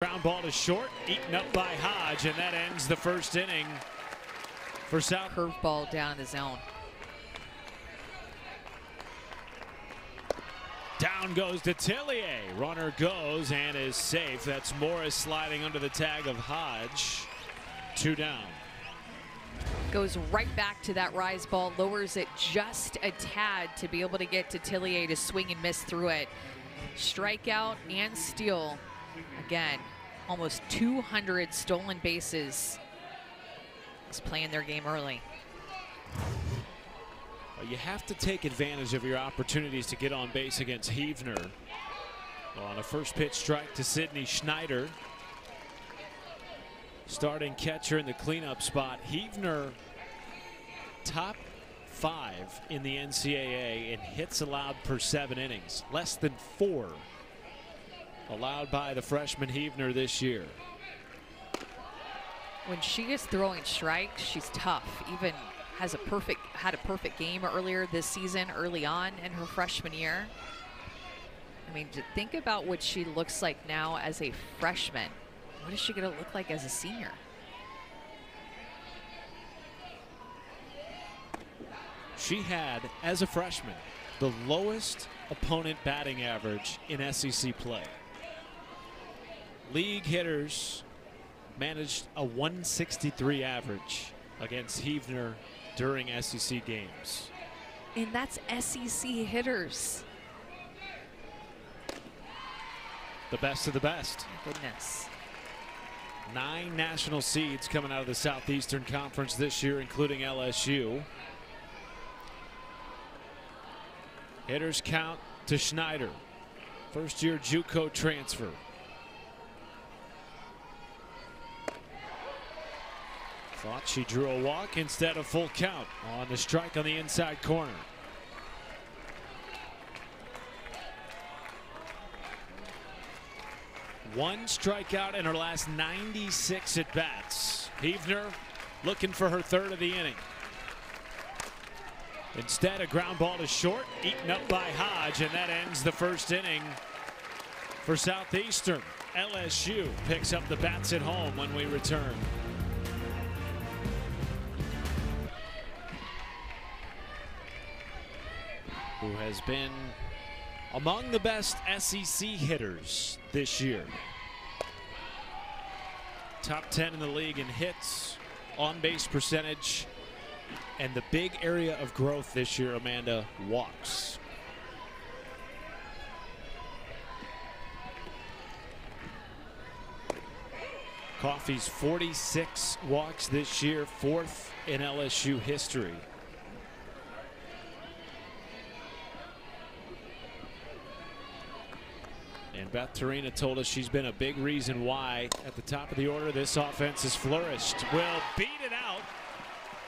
Ground ball to short, eaten up by Hodge, and that ends the first inning for South. Curveball down in the zone. Down goes Detillier. Runner goes and is safe. That's Morris sliding under the tag of Hodge. 2 down. Goes right back to that rise ball, lowers it just a tad to be able to get Detillier to swing and miss through it. Strikeout and steal. Again, almost 200 stolen bases. He's playing their game early. Well, you have to take advantage of your opportunities to get on base against Heavner. Well, on a first pitch strike to Sidney Schneider. Starting catcher in the cleanup spot. Heavner, top 5 in the NCAA in hits allowed per 7 innings. Less than 4 allowed by the freshman Heavner this year. When she is throwing strikes, she's tough. Even had a perfect game earlier this season, early on in her freshman year. I mean, to think about what she looks like now as a freshman. What is she going to look like as a senior? She had, as a freshman, the lowest opponent batting average in SEC play. League hitters managed a 163 average against Heavner during SEC games. And that's SEC hitters. The best of the best. Goodness. 9 national seeds coming out of the Southeastern Conference this year, including LSU. Hitters count to Schneider. First-year JUCO transfer. Thought she drew a walk instead of full count on the strike on the inside corner. One strikeout in her last 96 at-bats. Heavner looking for her 3rd of the inning. Instead, a ground ball to short, eaten up by Hodge, and that ends the first inning for Southeastern. LSU picks up the bats at home when we return. Who has been among the best SEC hitters this year. Top 10 in the league in hits, on-base percentage, and the big area of growth this year, Amanda, walks. Coffey's 46 walks this year, 4th in LSU history. And Beth Torina told us she's been a big reason why at the top of the order this offense has flourished. Will beat it out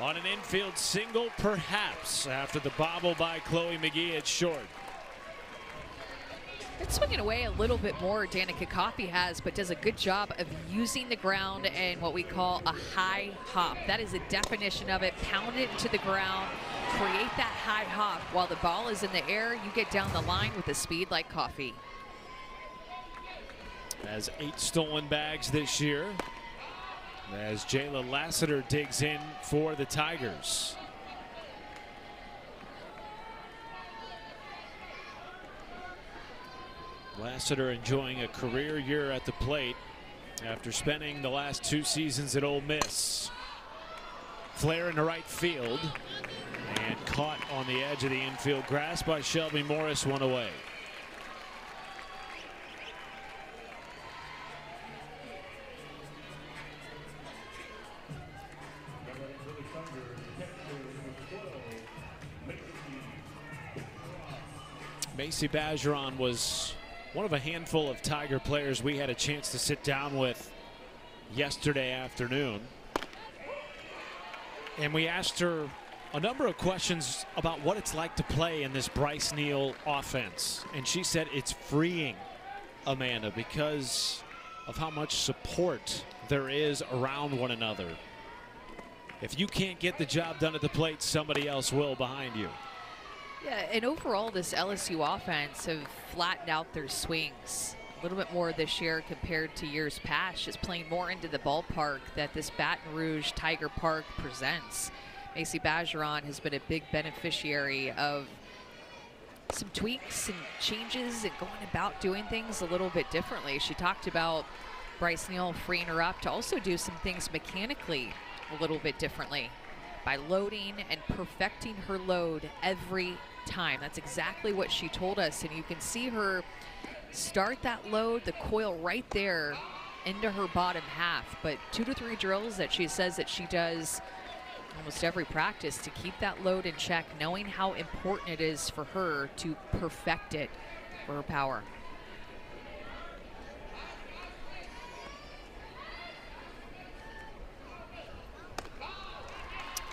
on an infield single, perhaps, after the bobble by Chloe McGee at short. It's swinging away a little bit more, Danica Coffey has, but does a good job of using the ground and what we call a high hop. That is the definition of it. Pound it into the ground, create that high hop. While the ball is in the air, you get down the line with a speed like Coffey. Has 8 stolen bags this year as Jayla Lassiter digs in for the Tigers. Lassiter enjoying a career year at the plate after spending the last 2 seasons at Ole Miss. Flare in the right field and caught on the edge of the infield grass by Shelby Morris, 1 away. Macy Bajeron was one of a handful of Tiger players we had a chance to sit down with yesterday afternoon. And we asked her a number of questions about what it's like to play in this Bryce Neal offense. And she said it's freeing, Amanda, because of how much support there is around one another. If you can't get the job done at the plate, somebody else will behind you. Yeah, and overall, this LSU offense have flattened out their swings. a little bit more this year compared to years past, just playing more into the ballpark that this Baton Rouge Tiger Park presents. Macy Bergeron has been a big beneficiary of some tweaks and changes and going about doing things a little bit differently. She talked about Bryce Neal freeing her up to also do some things mechanically a little bit differently by loading and perfecting her load every time. That's exactly what she told us, and you can see her start that load, the coil right there into her bottom half, but 2 to 3 drills that she says that she does almost every practice to keep that load in check, knowing how important it is for her to perfect it for her power.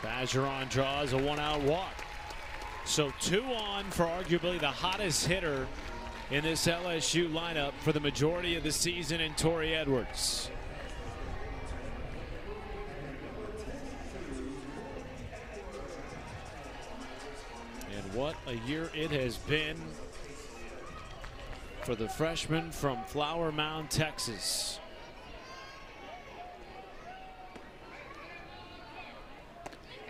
Bergeron draws a 1-out walk. So 2 on for arguably the hottest hitter in this LSU lineup for the majority of the season in Tori Edwards. And what a year it has been for the freshman from Flower Mound, Texas.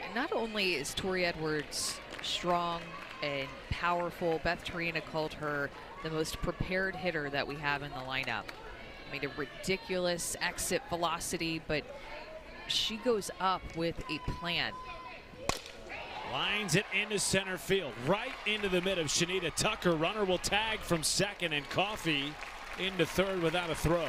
And not only is Tori Edwards strong and powerful, Beth Torina called her the most prepared hitter that we have in the lineup. I mean, a ridiculous exit velocity, but she goes up with a plan. Lines it into center field, right into the mid of Shanita Tucker. Runner will tag from second, and Coffey into third without a throw.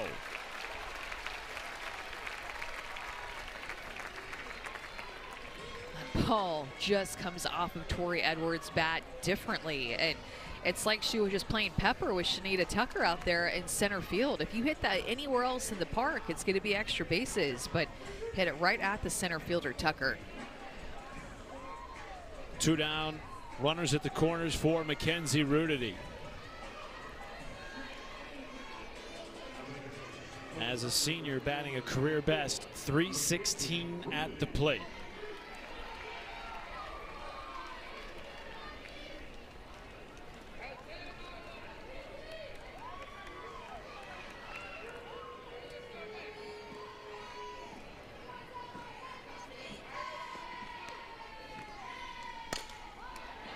That ball just comes off of Tori Edwards' bat differently, and it's like she was just playing pepper with Shanita Tucker out there in center field. If you hit that anywhere else in the park, it's going to be extra bases, but hit it right at the center fielder, Tucker. 2 down, runners at the corners for Mackenzie Rudity. As a senior, batting a career best .316 at the plate.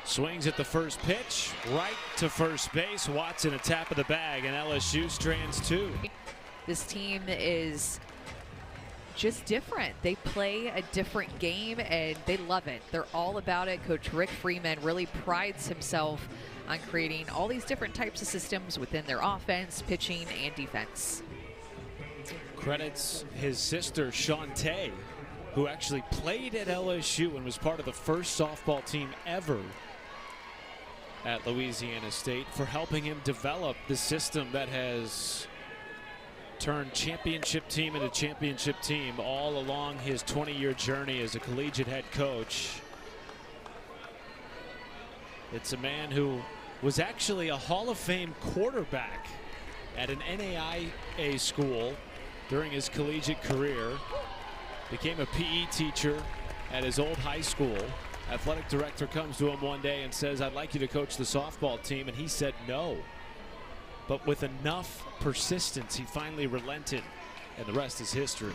Swings at the first pitch, right to first base. Watson a tap of the bag, and LSU strands 2. This team is just different. They play a different game, and they love it. They're all about it. Coach Rick Freeman really prides himself on creating all these different types of systems within their offense, pitching, and defense. Credits his sister, Shantae, who actually played at LSU and was part of the first softball team ever at Louisiana State, for helping him develop the system that has turned championship team into championship team all along his 20-year journey as a collegiate head coach. It's a man who was actually a Hall of Fame quarterback at an NAIA school during his collegiate career, became a PE teacher at his old high school. Athletic director comes to him one day and says, "I'd like you to coach the softball team," and he said no. But with enough persistence, he finally relented, and the rest is history.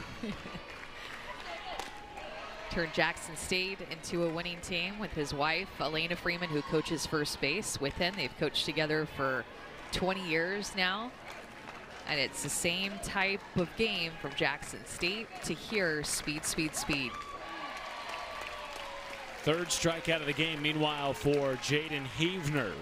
Turned Jackson State into a winning team with his wife, Elena Freeman, who coaches first base with him. They've coached together for 20 years now. And it's the same type of game from Jackson State to here, speed, speed, speed. Third strikeout of the game, meanwhile, for Jaden Heavner.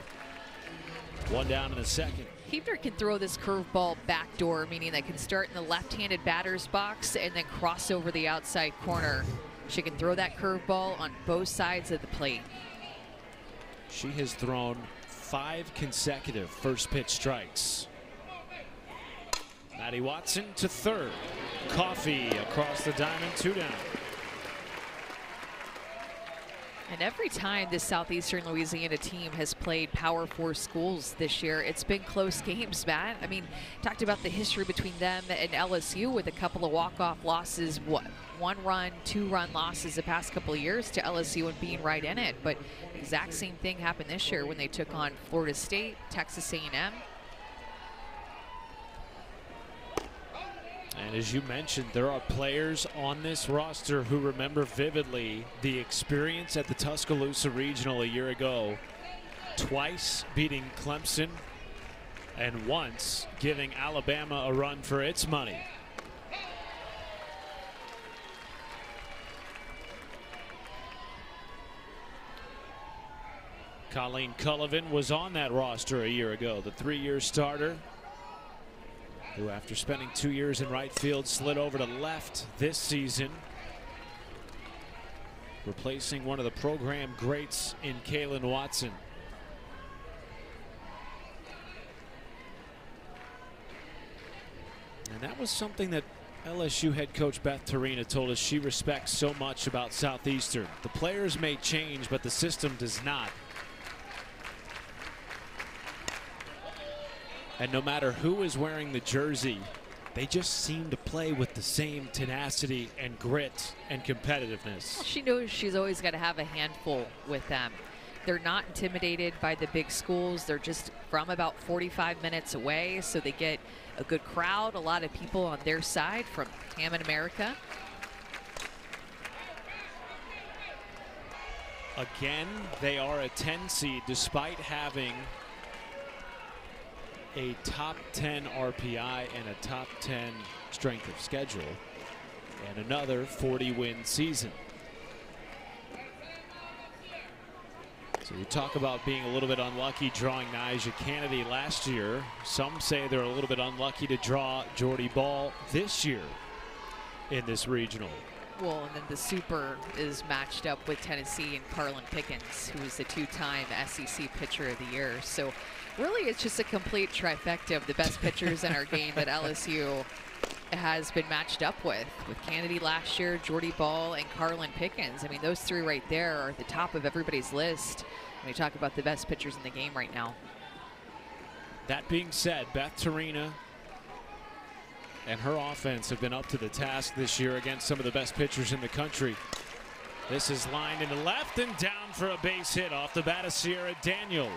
1 down in the second. Heavner can throw this curveball backdoor, meaning they can start in the left-handed batter's box and then cross over the outside corner. She can throw that curveball on both sides of the plate. She has thrown 5 consecutive first pitch strikes. Maddie Watson to third. Coffey across the diamond, 2 down. And every time this Southeastern Louisiana team has played Power 4 schools this year, it's been close games, Matt. I mean, talked about the history between them and LSU with a couple of walk-off losses, what, 1-run, 2-run losses the past couple of years to LSU and being right in it. But exact same thing happened this year when they took on Florida State, Texas A&M. And as you mentioned, there are players on this roster who remember vividly the experience at the Tuscaloosa Regional a year ago, twice beating Clemson and once giving Alabama a run for its money. Colleen Cullivan was on that roster a year ago, the 3-year starter, who after spending 2 years in right field slid over to left this season, replacing one of the program greats in Kaylin Watson. And that was something that LSU head coach Beth Torina told us she respects so much about Southeastern. The players may change, but the system does not. And no matter who is wearing the jersey, they just seem to play with the same tenacity and grit and competitiveness. She knows she's always got to have a handful with them. They're not intimidated by the big schools. They're just from about 45 minutes away, so they get a good crowd, a lot of people on their side from TAM in America. Again, they are a 10 seed despite having a top 10 RPI and a top 10 strength of schedule and another 40-win season. So you talk about being a little bit unlucky drawing Nyjah Kennedy last year. Some say they're a little bit unlucky to draw Jordy Ball this year in this regional. Well, and then the super is matched up with Tennessee and Carlin Pickens, who is the 2-time SEC Pitcher of the Year. So really, it's just a complete trifecta of the best pitchers in our game that LSU has been matched up with Kennedy last year, Jordy Ball, and Carlin Pickens. I mean, those three right there are at the top of everybody's list when we talk about the best pitchers in the game right now. That being said, Beth Torina and her offense have been up to the task this year against some of the best pitchers in the country. This is lined into left and down for a base hit off the bat of Sierra Daniel.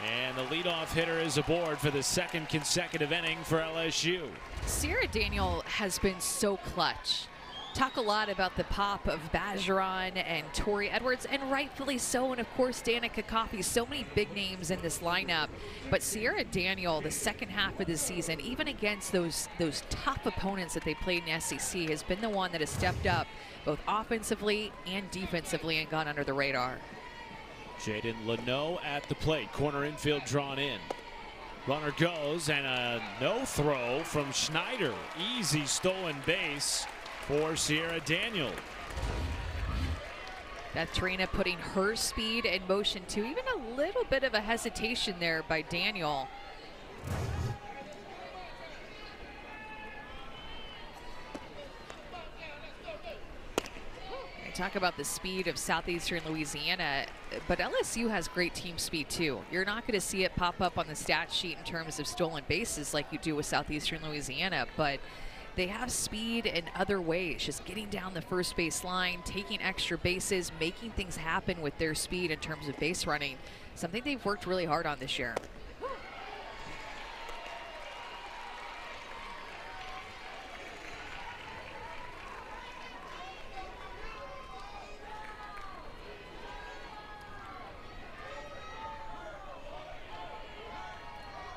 And the leadoff hitter is aboard for the second consecutive inning for LSU. Sierra Daniel has been so clutch. Talk a lot about the pop of Bajaron and Tori Edwards, and rightfully so, and of course Danica Coffey. So many big names in this lineup, but Sierra Daniel, the second half of the season, even against those tough opponents that they played in SEC, has been the one that has stepped up both offensively and defensively and gone under the radar. Jaden Leno at the plate, corner infield drawn in. Runner goes, and a no throw from Schneider. Easy stolen base for Sierra Daniel. That Torina putting her speed in motion too. Even a little bit of a hesitation there by Daniel. Talk about the speed of Southeastern Louisiana, but LSU has great team speed too. You're not going to see it pop up on the stat sheet in terms of stolen bases like you do with Southeastern Louisiana, but they have speed in other ways, just getting down the first base line, taking extra bases, making things happen with their speed in terms of base running, something they've worked really hard on this year.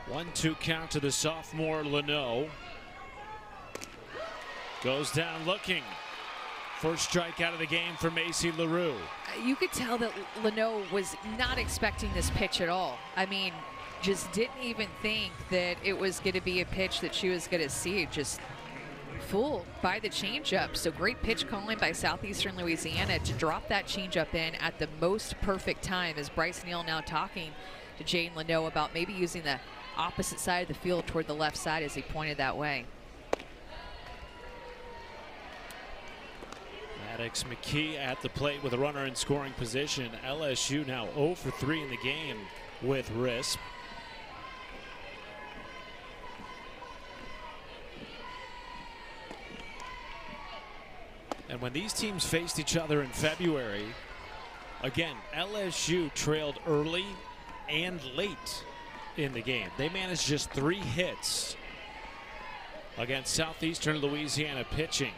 One-two count to the sophomore Leno. Goes down looking. First strike out of the game for Macy LaRue. You could tell that Leno was not expecting this pitch at all. I mean, just didn't even think that it was going to be a pitch that she was going to see. Just fooled by the changeup. So great pitch calling by Southeastern Louisiana to drop that changeup in at the most perfect time, as Bryce Neal now talking to Jane Leno about maybe using the opposite side of the field toward the left side as he pointed that way. Maddox McKee at the plate with a runner in scoring position. LSU now 0 for 3 in the game with RISP. And when these teams faced each other in February, again, LSU trailed early and late in the game. They managed just 3 hits against Southeastern Louisiana pitching.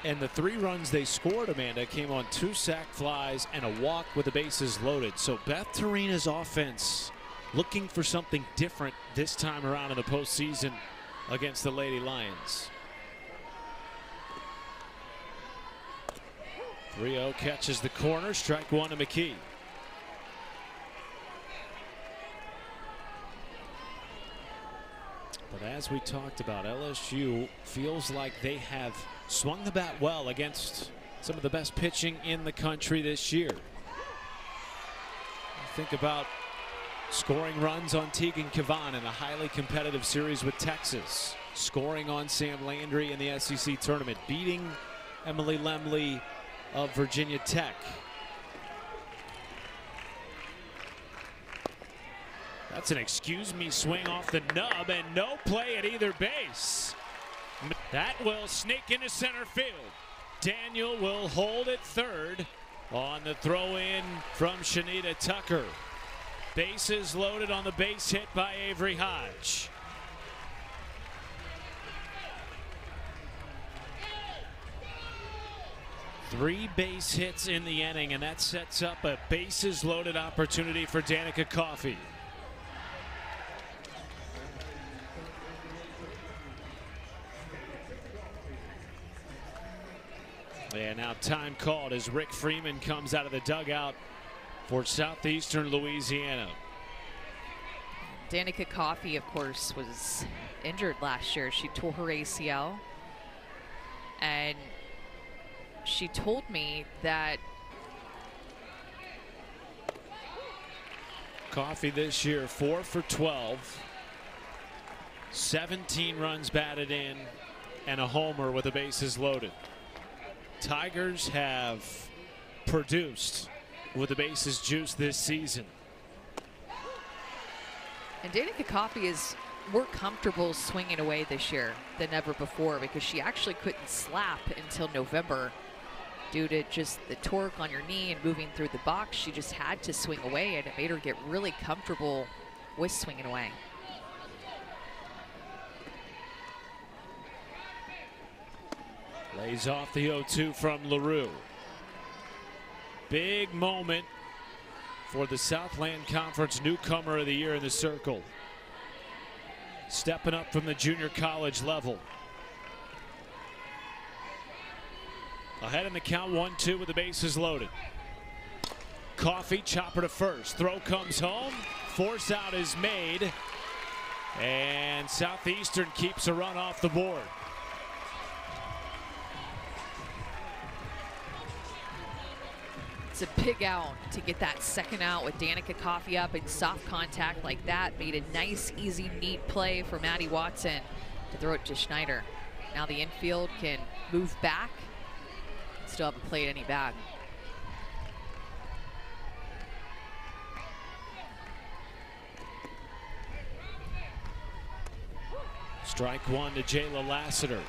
And the 3 runs they scored, Amanda, came on 2 sac flies and a walk with the bases loaded. So Beth Torina's offense looking for something different this time around in the postseason against the Lady Lions. 3-0 catches the corner, strike 1 to McKee. But as we talked about, LSU feels like they have swung the bat well against some of the best pitching in the country this year. Think about scoring runs on Tegan Cavan in a highly competitive series with Texas, scoring on Sam Landry in the SEC tournament, beating Emily Lemley of Virginia Tech. That's an excuse me swing off the nub and no play at either base. That will sneak into center field. Daniel will hold at third on the throw in from Shanita Tucker. Bases loaded on the base hit by Avery Hodge. Three base hits in the inning, and that sets up a bases loaded opportunity for Danica Coffey. And now time called as Rick Freeman comes out of the dugout for Southeastern Louisiana. Danica Coffey, of course, was injured last year. She tore her ACL. And she told me that Coffey this year 4 for 12, 17 runs batted in, and a homer with the bases loaded. Tigers have produced with the bases juiced this season. And Danica Coffey is more comfortable swinging away this year than ever before, because she actually couldn't slap until November due to just the torque on your knee and moving through the box. She just had to swing away, and it made her get really comfortable with swinging away. Lays off the 0-2 from LaRue. Big moment for the Southland Conference newcomer of the year in the circle. Stepping up from the junior college level. Ahead in the count, 1-2 with the bases loaded. Coffey, chopper to first. Throw comes home. Force out is made. And Southeastern keeps a run off the board. It's a big out to get that second out with Danica Coffey up in soft contact like that. Made a nice, easy, neat play for Maddie Watson to throw it to Schneider. Now the infield can move back. Still haven't played any bad. Strike 1 to Jayla Lassiter.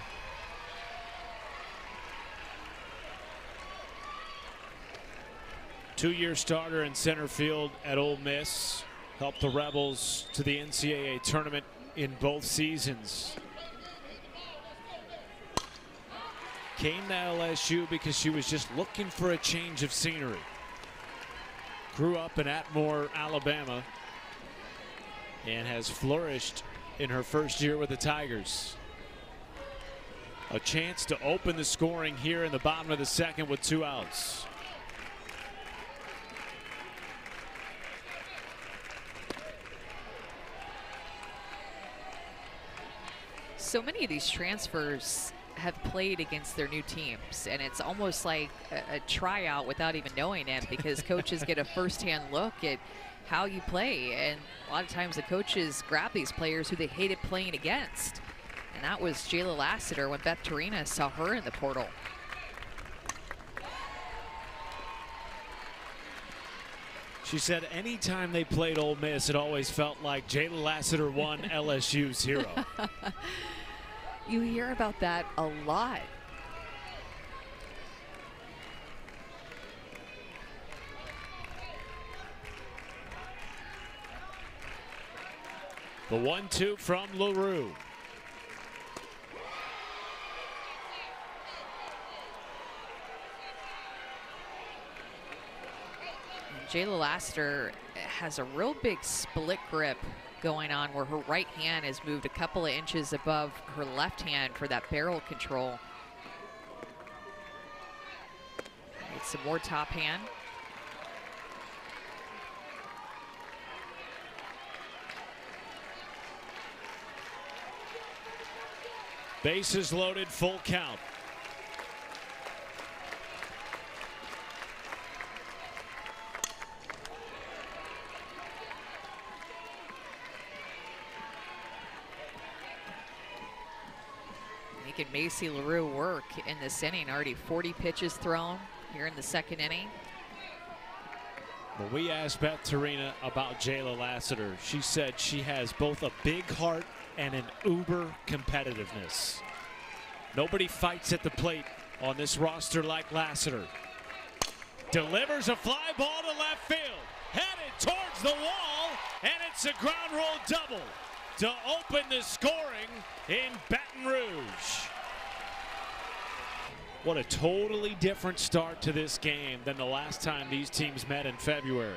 Two-year starter in center field at Ole Miss. Helped the Rebels to the NCAA tournament in both seasons. Came to LSU because she was just looking for a change of scenery. Grew up in Atmore, Alabama, and has flourished in her first year with the Tigers. A chance to open the scoring here in the bottom of the second with 2 outs. So many of these transfers have played against their new teams, and it's almost like a tryout without even knowing it, because coaches get a first-hand look at how you play, and a lot of times the coaches grab these players who they hated playing against, and that was Jayla Lassiter when Beth Torina saw her in the portal. She said anytime they played Ole Miss, it always felt like Jayla Lassiter won LSU's hero. You hear about that a lot. The 1-2 from LaRue. Jayla Lassiter has a real big split grip going on where her right hand has moved a couple of inches above her left hand for that barrel control. Need some more top hand. Bases loaded, full count. Making Macy LaRue work in this inning. Already 40 pitches thrown here in the second inning. Well, we asked Beth Torina about Jayla Lassiter. She said she has both a big heart and an uber competitiveness. Nobody fights at the plate on this roster like Lassiter. Delivers a fly ball to left field. Headed towards the wall, and it's a ground roll double to open the scoring in Baton Rouge. What a totally different start to this game than the last time these teams met in February.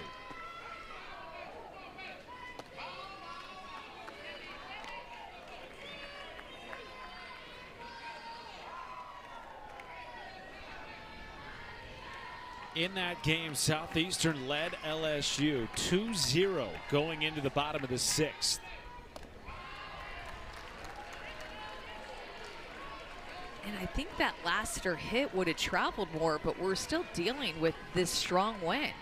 In that game, Southeastern led LSU 2-0 going into the bottom of the sixth. And I think that Lassiter hit would have traveled more, but we're still dealing with this strong wind.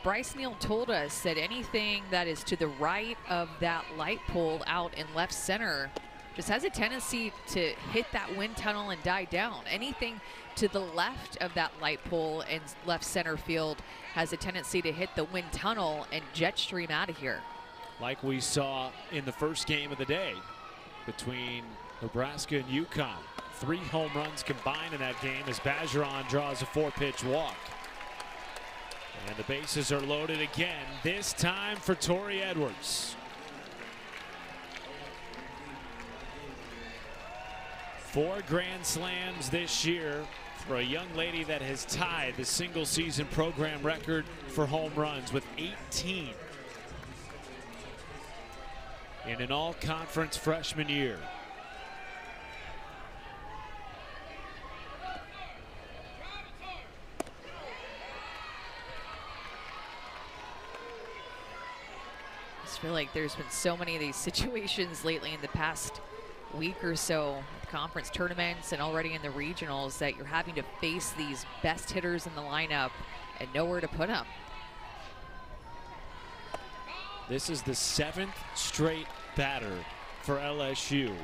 Bryce Neal told us that anything that is to the right of that light pole out in left center just has a tendency to hit that wind tunnel and die down. Anything to the left of that light pole in left center field has a tendency to hit the wind tunnel and jet stream out of here. Like we saw in the first game of the day between Nebraska and UConn. 3 home runs combined in that game as Bergeron draws a 4-pitch walk. And the bases are loaded again, this time for Tori Edwards. 4 grand slams this year for a young lady that has tied the single season program record for home runs with 18 in an all-conference freshman year. I just feel like there's been so many of these situations lately in the past week or so, conference tournaments and already in the regionals, that you're having to face these best hitters in the lineup and nowhere to put them. This is the 7th straight batter for LSU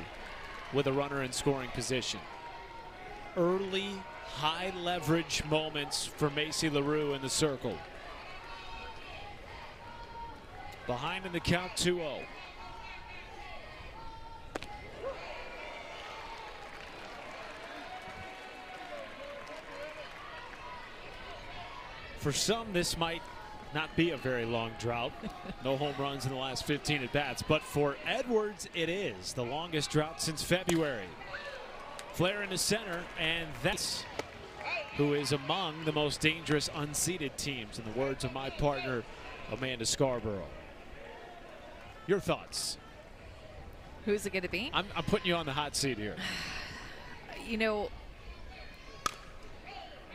with a runner in scoring position. Early high leverage moments for Macy LaRue in the circle. Behind in the count, 2-0. For some, this might not be a very long drought. No home runs in the last 15 at-bats. But for Edwards, it is the longest drought since February. Flare into center, and that's who is among the most dangerous unseeded teams, in the words of my partner, Amanda Scarborough. Your thoughts? Who's it going to be? I'm putting you on the hot seat here. You know,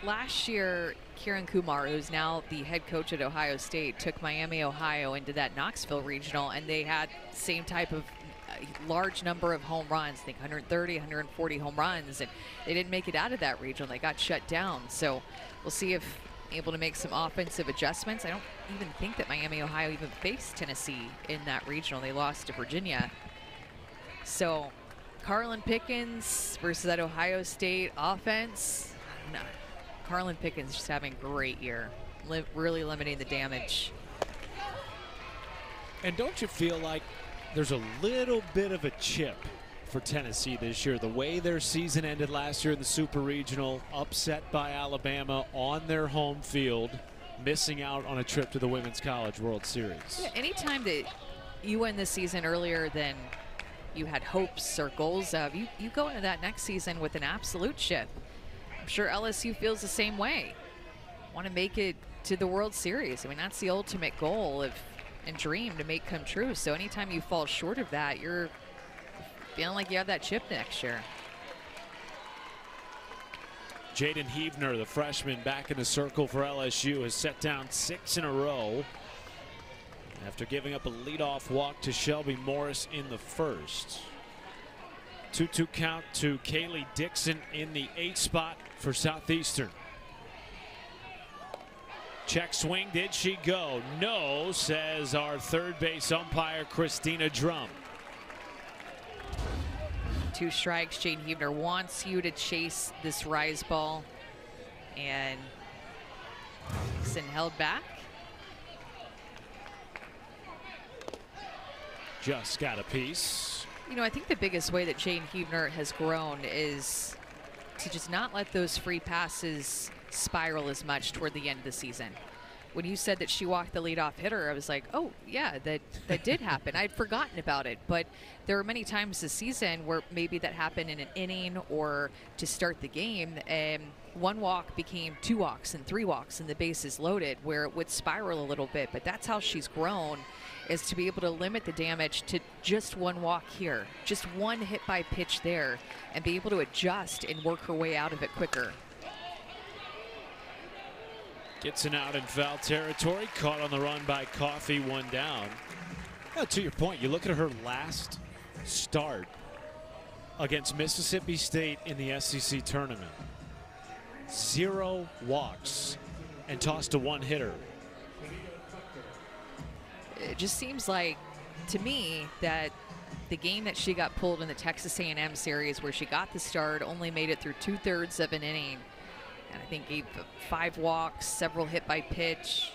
last year, Kieran Kumar, who's now the head coach at Ohio State, took Miami, Ohio into that Knoxville regional, and they had the same type of large number of home runs, I think 130, 140 home runs, and they didn't make it out of that regional. They got shut down. So we'll see if able to make some offensive adjustments. I don't even think that Miami, Ohio even faced Tennessee in that regional. They lost to Virginia. So Carlin Pickens versus that Ohio State offense. I don't know. Carlin Pickens just having a great year, really limiting the damage. And don't you feel like there's a little bit of a chip for Tennessee this year? The way their season ended last year in the Super Regional, upset by Alabama on their home field, missing out on a trip to the Women's College World Series. Yeah, anytime that you win this season earlier than you had hopes or goals of, you go into that next season with an absolute chip. I'm sure LSU feels the same way. Want to make it to the World Series. I mean, that's the ultimate goal and dream to make come true. So anytime you fall short of that, you're feeling like you have that chip next year. Jaden Heavner, the freshman, back in the circle for LSU, has set down 6 in a row after giving up a leadoff walk to Shelby Morris in the first. 2-2 count to Kaylee Dixon in the 8th spot for Southeastern. Check swing, did she go? No, says our third base umpire, Christina Drum. 2 strikes. Jaden Heavner wants you to chase this rise ball, and Dixon held back. Just got a piece. You know, I think the biggest way that Jaden Heavner has grown is to just not let those free passes spiral as much toward the end of the season. When you said that she walked the leadoff hitter, I was like, oh, yeah, that did happen. I'd forgotten about it. But there were many times this season where maybe that happened in an inning or to start the game, and 1 walk became 2 walks and 3 walks and the bases loaded, where it would spiral a little bit. But that's how she's grown, is to be able to limit the damage to just 1 walk here, just 1 hit by pitch there, and be able to adjust and work her way out of it quicker. Gets an out in foul territory, caught on the run by Coffey, 1 down. Now, to your point, you look at her last start against Mississippi State in the SEC tournament. 0 walks and tossed a 1-hitter. It just seems like, to me, that the game that she got pulled in the Texas A&M series, where she got the start, only made it through 2/3 of an inning, and I think gave 5 walks, several hit by pitch.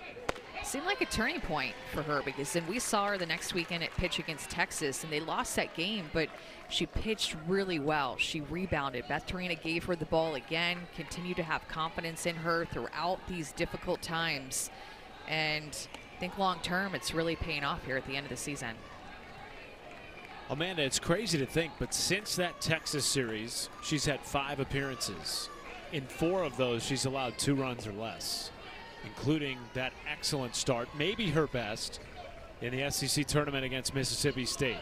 Seemed like a turning point for her, because then we saw her the next weekend at pitch against Texas, and they lost that game, but she pitched really well. She rebounded. Beth Torina gave her the ball again, continued to have confidence in her throughout these difficult times, and I think long term it's really paying off here at the end of the season. Amanda, it's crazy to think, but since that Texas series, she's had 5 appearances. In 4 of those, she's allowed 2 runs or less, including that excellent start, maybe her best, in the SEC tournament against Mississippi State.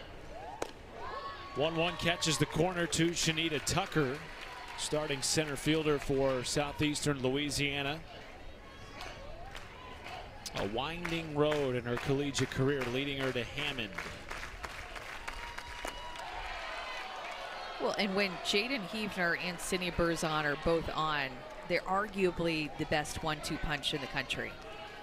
1-1 catches the corner to Shanita Tucker, starting center fielder for Southeastern Louisiana. A winding road in her collegiate career, leading her to Hammond. Well, and when Jaden Heavner and Sydney Berzon are both on, they're arguably the best 1-2 punch in the country.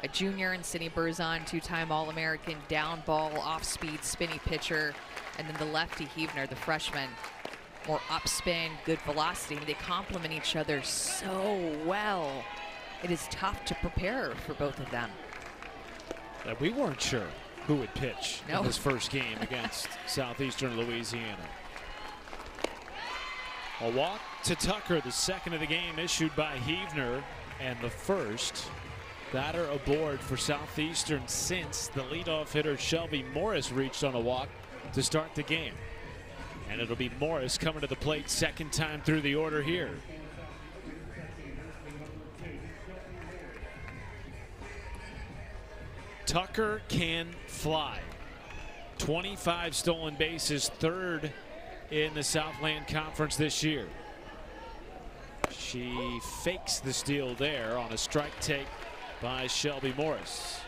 A junior in Sydney Berzon, 2-time All-American, down ball, off-speed, spinny pitcher, and then the lefty Heavner, the freshman, more upspin, good velocity. They complement each other so well. It is tough to prepare for both of them. We weren't sure who would pitch in this first game against Southeastern Louisiana. A walk to Tucker, the second of the game, issued by Heavner, and the first batter aboard for Southeastern since the leadoff hitter Shelby Morris reached on a walk to start the game. And it'll be Morris coming to the plate, second time through the order here. Tucker can fly. 25 stolen bases, 3rd in the Southland Conference this year. She fakes the steal there on a strike take by Shelby Morris.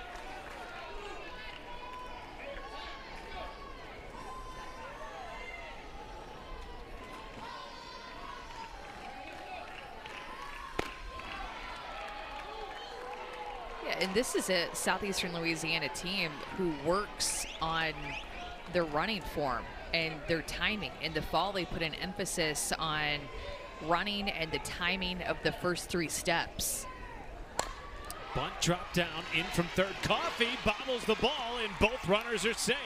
Yeah, and this is a Southeastern Louisiana team who works on their running form and their timing. In the fall, they put an emphasis on running and the timing of the first 3 steps. Bunt drop down in from third. Coffey bobbles the ball, and both runners are safe.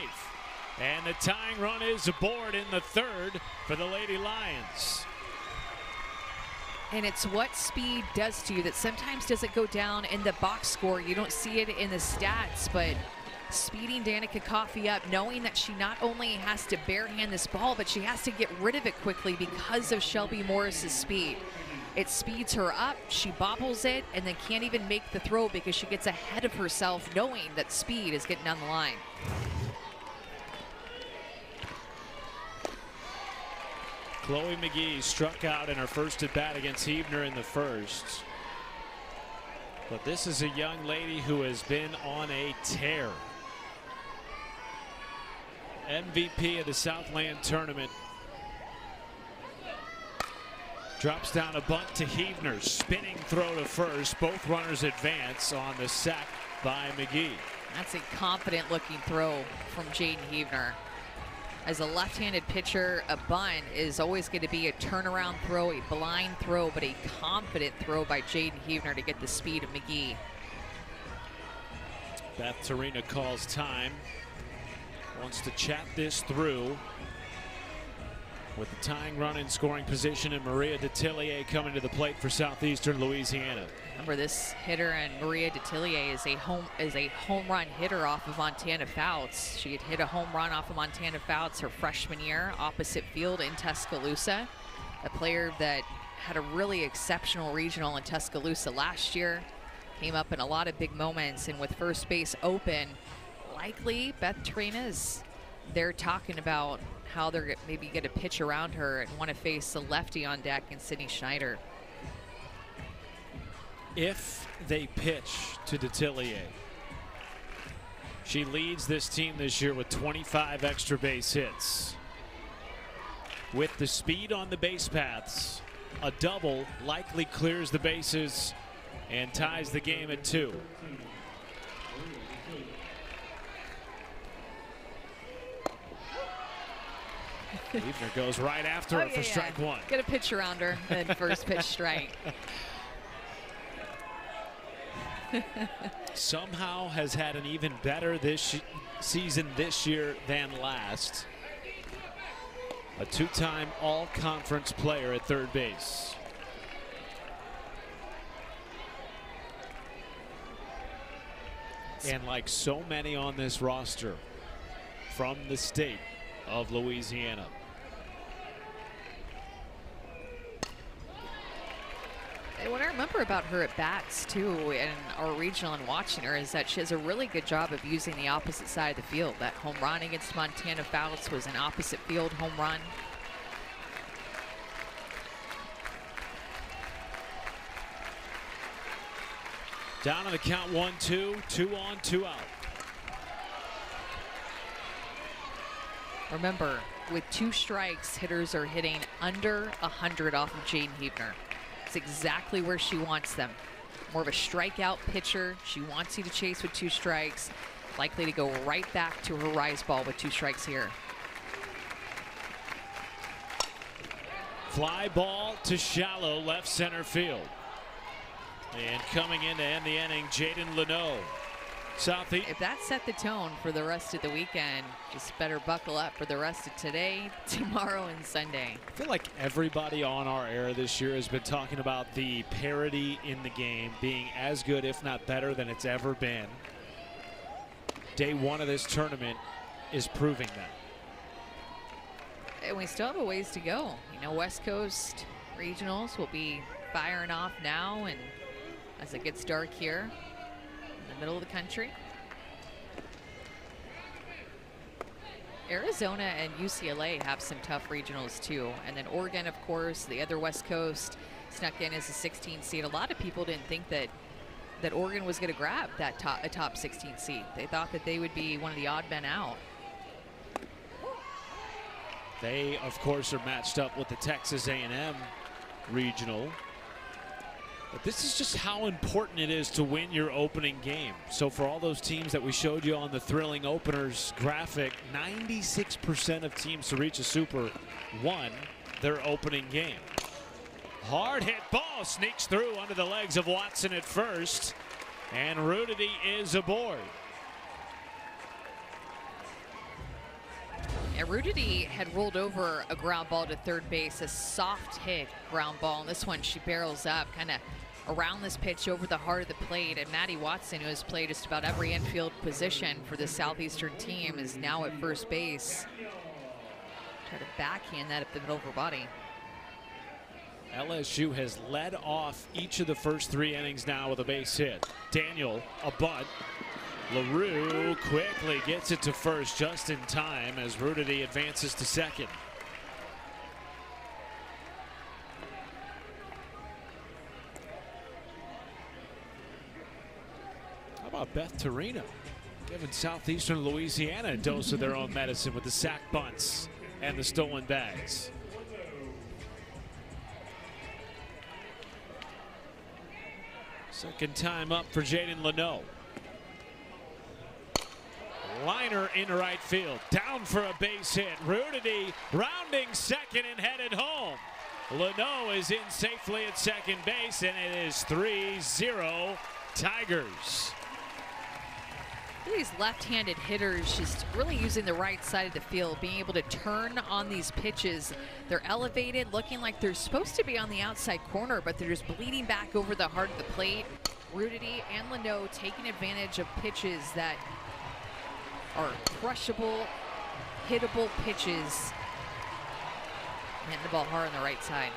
And the tying run is aboard in the 3rd for the Lady Lions. And it's what speed does to you that sometimes doesn't go down in the box score. You don't see it in the stats, but speeding Danica Coffey up, knowing that she not only has to barehand this ball, but she has to get rid of it quickly because of Shelby Morris's speed. It speeds her up, she bobbles it, and then can't even make the throw because she gets ahead of herself, knowing that speed is getting down the line. Chloe McGee struck out in her first at bat against Huebner in the first. But this is a young lady who has been on a tear. MVP of the Southland tournament. Drops down a bunt to Huebner. Spinning throw to first. Both runners advance on the sack by McGee. That's a confident looking throw from Jaden Huebner. As a left-handed pitcher, a bunt is always going to be a turnaround throw, a blind throw, but a confident throw by Jaden Huebner to get the speed of McGee. Beth Torina calls time. Wants to chat this through. With the tying run in scoring position, and Maria Detillier coming to the plate for Southeastern Louisiana. Remember, this hitter and Maria Detillier is a home run hitter off of Montana Fouts. She had hit a home run off of Montana Fouts her freshman year, opposite field in Tuscaloosa. A player that had a really exceptional regional in Tuscaloosa last year. Came up in a lot of big moments, and with first base open, likely Beth Torina's they're talking about how they're maybe going to pitch around her and want to face the lefty on deck in Sydney Schneider. If they pitch to Detillier, she leads this team this year with 25 extra base hits. With the speed on the base paths, a double likely clears the bases and ties the game at 2. Huebner goes right after her for strike one. Get a pitch around her, then first pitch strike. Somehow has had an even better season this year than last. A two-time all-conference player at third base. And like so many on this roster from the state of Louisiana. And what I remember about her at bats too in our regional and watching her is that she has a really good job of using the opposite side of the field. That home run against Montana Fouts was an opposite field home run. Down on the count 1-2, 2 on, 2 out. Remember, with 2 strikes, hitters are hitting under 100 off of Jaden Huebner. It's exactly where she wants them. More of a strikeout pitcher. She wants you to chase with 2 strikes. Likely to go right back to her rise ball with 2 strikes here. Fly ball to shallow left center field. And coming in to end the inning, Jaden Leno. Southeast. If that set the tone for the rest of the weekend, just better buckle up for the rest of today, tomorrow, and Sunday. I feel like everybody on our air this year has been talking about the parity in the game being as good, if not better, than it's ever been. Day 1 of this tournament is proving that. And we still have a ways to go. You know, West Coast regionals will be firing off now, and as it gets dark here in the middle of the country. Arizona and UCLA have some tough regionals too. And then Oregon, of course, the other West Coast, snuck in as a 16 seed. A lot of people didn't think that Oregon was going to grab that a top 16 seed. They thought that they would be one of the odd men out. They, of course, are matched up with the Texas A&M regional. But this is just how important it is to win your opening game. So for all those teams that we showed you on the thrilling openers graphic, 96% of teams to reach a super won their opening game. Hard hit ball sneaks through under the legs of Watson at first, and Rudity is aboard. And Rudity had rolled over a ground ball to third base, a soft hit ground ball. And this one, she barrels up kind of around this pitch over the heart of the plate. And Maddie Watson, who has played just about every infield position for the Southeastern team, is now at first base. Try to backhand that up the middle of her body. LSU has led off each of the first 3 innings now with a base hit. Daniel, a bunt. LaRue quickly gets it to first just in time as Rudity advances to second. How about Beth Torino giving Southeastern Louisiana a dose of their own medicine with the sack bunts and the stolen bags? Second time up for Jaden Leno. Liner in right field, down for a base hit. Rudity rounding second and headed home. Leno is in safely at second base, and it is 3-0 Tigers. These left-handed hitters just really using the right side of the field, being able to turn on these pitches. They're elevated, looking like they're supposed to be on the outside corner, but they're just bleeding back over the heart of the plate. Rudity and Leno taking advantage of pitches that are crushable, hittable pitches. Hitting the ball hard on the right side.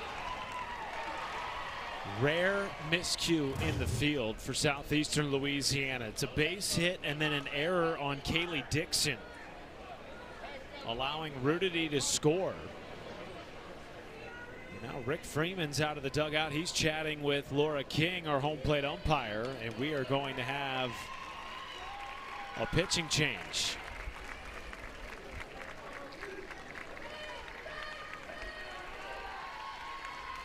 Rare miscue in the field for Southeastern Louisiana. It's a base hit and then an error on Kaylee Dixon, allowing Rudity to score. Now Rick Freeman's out of the dugout. He's chatting with Laura King, our home plate umpire, and we are going to have a pitching change.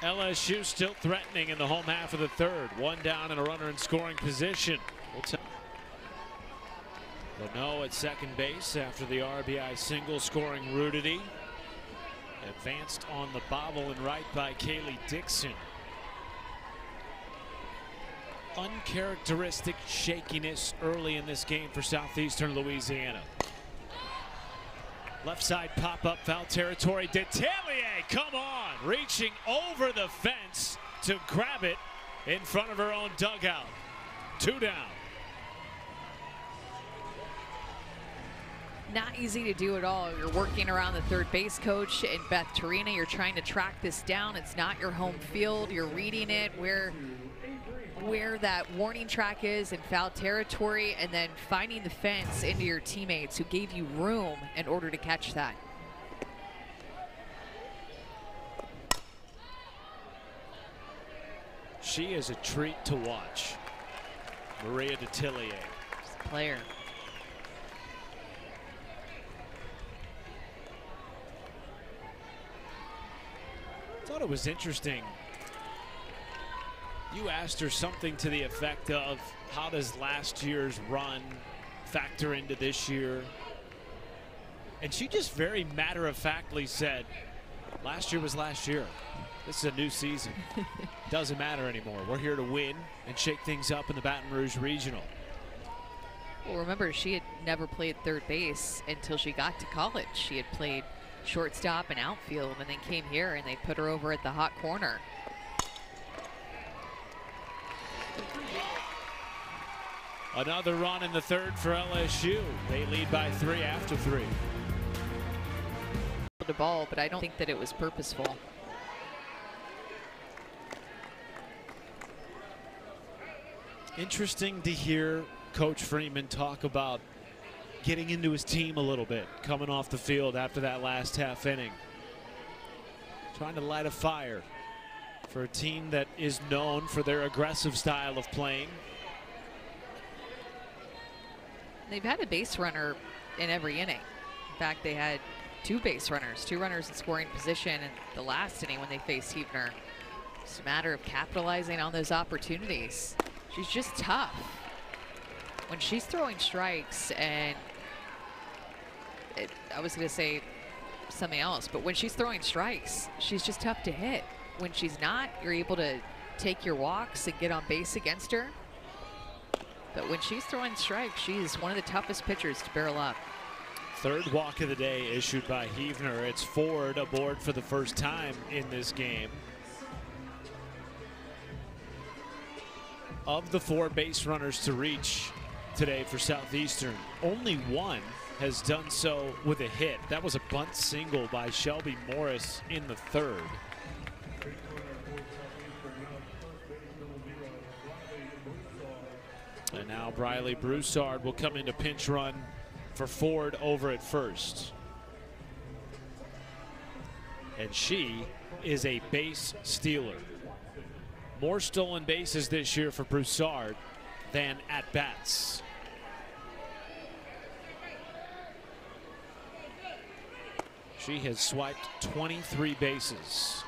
LSU still threatening in the home half of the third. 1 down and a runner in scoring position. Leno at second base after the RBI single, scoring Rudity. Advanced on the bobble and right by Kaylee Dixon. Uncharacteristic shakiness early in this game for Southeastern Louisiana. Left side pop up, foul territory. Detellier, come on, reaching over the fence to grab it in front of her own dugout. 2 down. Not easy to do at all. You're working around the third base coach and Beth Torino. You're trying to track this down. It's not your home field. You're reading it where that warning track is in foul territory, and then finding the fence into your teammates who gave you room in order to catch that. She is a treat to watch. Maria Detillier. She's a player. I thought it was interesting. You asked her something to the effect of, how does last year's run factor into this year? And she just very matter-of-factly said, last year was last year. This is a new season. Doesn't matter anymore. We're here to win and shake things up in the Baton Rouge Regional. Well, remember, she had never played third base until she got to college. She had played shortstop and outfield, and then came here and they put her over at the hot corner. Another run in the third for LSU. They lead by 3 after 3. The ball, but I don't think that it was purposeful. Interesting to hear Coach Freeman talk about getting into his team a little bit, coming off the field after that last half inning. Trying to light a fire for a team that is known for their aggressive style of playing. They've had a base runner in every inning. In fact, they had 2 base runners, 2 runners in scoring position in the last inning when they faced Heavener. It's a matter of capitalizing on those opportunities. She's just tough. When she's throwing strikes, and I was going to say something else, but when she's throwing strikes, she's just tough to hit. When she's not, you're able to take your walks and get on base against her. But when she's throwing strikes, she's one of the toughest pitchers to barrel up. Third walk of the day issued by Heavener. It's Ford aboard for the first time in this game. Of the 4 base runners to reach today for Southeastern, only one has done so with a hit. That was a bunt single by Shelby Morris in the 3rd. And now Briley Broussard will come into pinch run for Ford over at first. And she is a base stealer. More stolen bases this year for Broussard than at bats. She has swiped 23 bases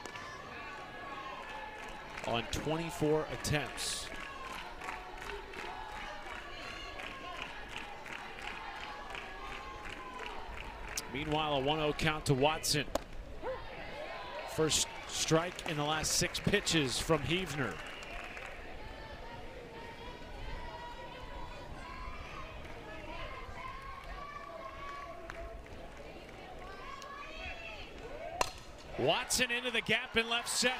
on 24 attempts. Meanwhile, a 1-0 count to Watson. First strike in the last 6 pitches from Heavner. Watson into the gap in left center.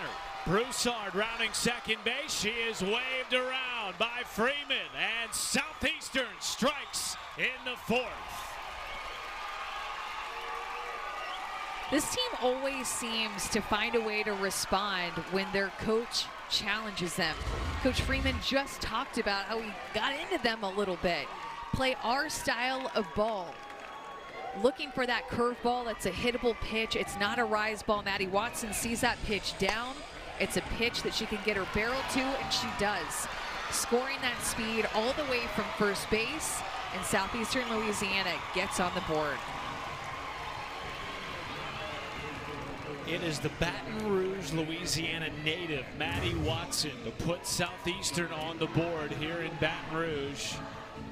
Broussard rounding second base. She is waved around by Freeman, and Southeastern strikes in the 4th. This team always seems to find a way to respond when their coach challenges them. Coach Freeman just talked about how he got into them a little bit. Play our style of ball. Looking for that curveball that's a hittable pitch. It's not a rise ball. Maddie Watson sees that pitch down. It's a pitch that she can get her barrel to, and she does. Scoring that speed all the way from first base, and Southeastern Louisiana gets on the board. It is the Baton Rouge, Louisiana native, Maddie Watson, to put Southeastern on the board here in Baton Rouge.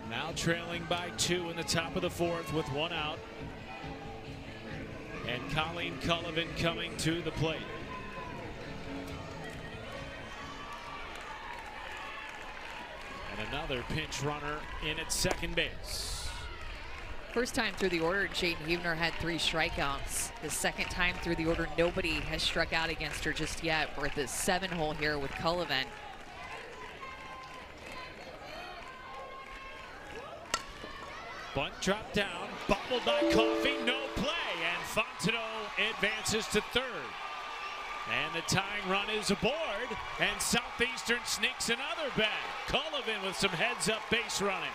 Now trailing by 2 in the top of the 4th with 1 out. And Colleen Cullivan coming to the plate. And another pinch runner in at second base. First time through the order, Jaden Heavner had 3 strikeouts. The second time through the order, nobody has struck out against her just yet. We're at the 7-hole here with Cullivan. Bunt dropped down, bobbled by Coffey, no play, and Fontenot advances to 3rd. And the tying run is aboard, and Southeastern sneaks another bag. Cullivan with some heads-up base running.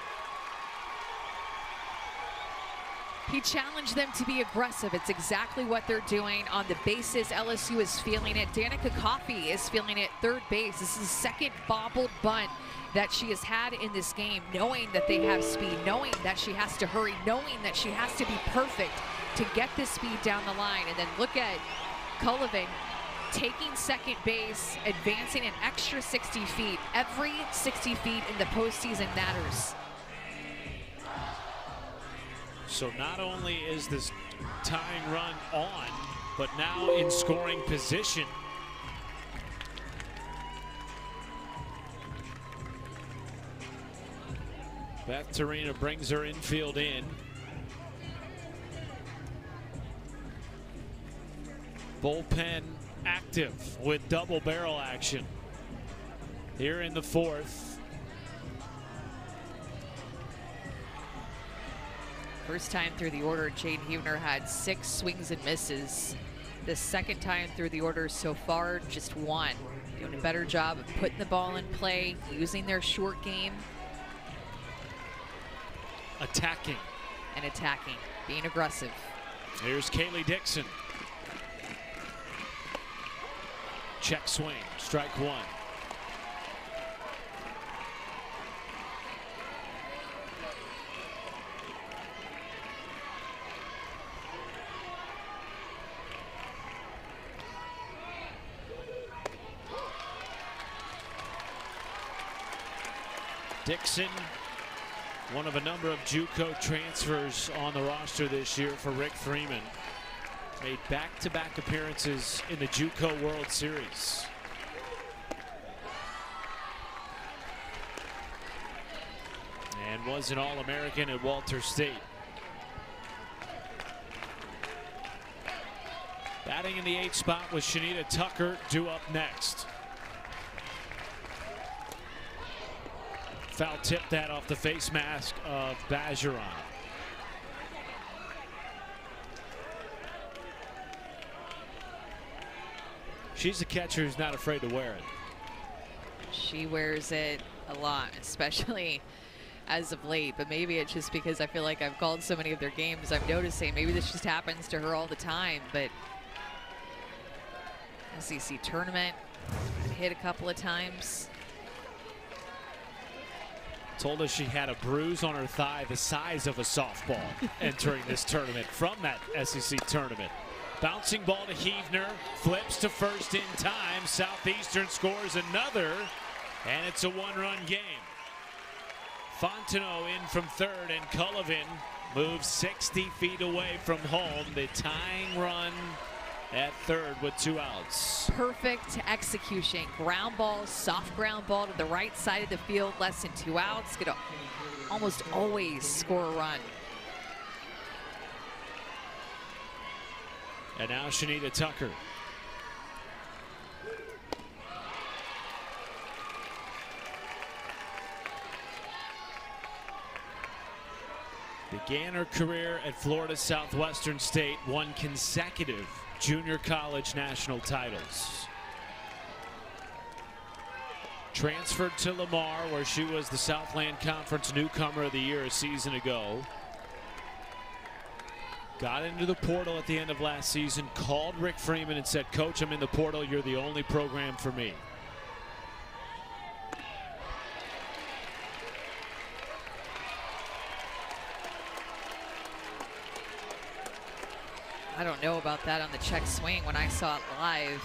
He challenged them to be aggressive. It's exactly what they're doing on the bases. LSU is feeling it. Danica Coffey is feeling it. 3rd base. This is the second bobbled bunt that she has had in this game, knowing that they have speed, knowing that she has to hurry, knowing that she has to be perfect to get this speed down the line. And then look at Cullivan taking second base, advancing an extra 60 feet. Every 60 feet in the postseason matters. So not only is this tying run on, but now in scoring position. Beth Torina brings her infield in. Bullpen active with double barrel action here in the 4th. First time through the order, Jaden Heavner had 6 swings and misses. The second time through the order so far, just 1. Doing a better job of putting the ball in play, using their short game. Attacking. And attacking, being aggressive. Here's Kaylee Dixon. Check swing, strike 1. Dixon, one of a number of JUCO transfers on the roster this year for Rick Freeman. Made back-to-back appearances in the JUCO World Series. And was an All-American at Walter State. Batting in the 8th spot was Shanita Tucker, due up next. Foul tipped that off the face mask of Bergeron. She's a catcher who's not afraid to wear it. She wears it a lot, especially as of late, but maybe it's just because I feel like I've called so many of their games. I'm noticing maybe this just happens to her all the time, but SEC tournament hit a couple of times. Told us she had a bruise on her thigh the size of a softball entering this tournament from that SEC tournament. Bouncing ball to Heavner, flips to first in time. Southeastern scores another, and it's a one-run game. Fontenot in from third, and Cullivan moves 60 feet away from home. The tying run at third with 2 outs. Perfect execution. Ground ball, soft ground ball to the right side of the field, less than 2 outs. Gonna almost always score a run. And now Shanita Tucker. Began her career at Florida Southwestern State, won consecutive junior college national titles. Transferred to Lamar, where she was the Southland Conference Newcomer of the Year a season ago. Got into the portal at the end of last season, called Rick Freeman and said, "Coach, I'm in the portal. You're the only program for me." I don't know about that on the check swing when I saw it live.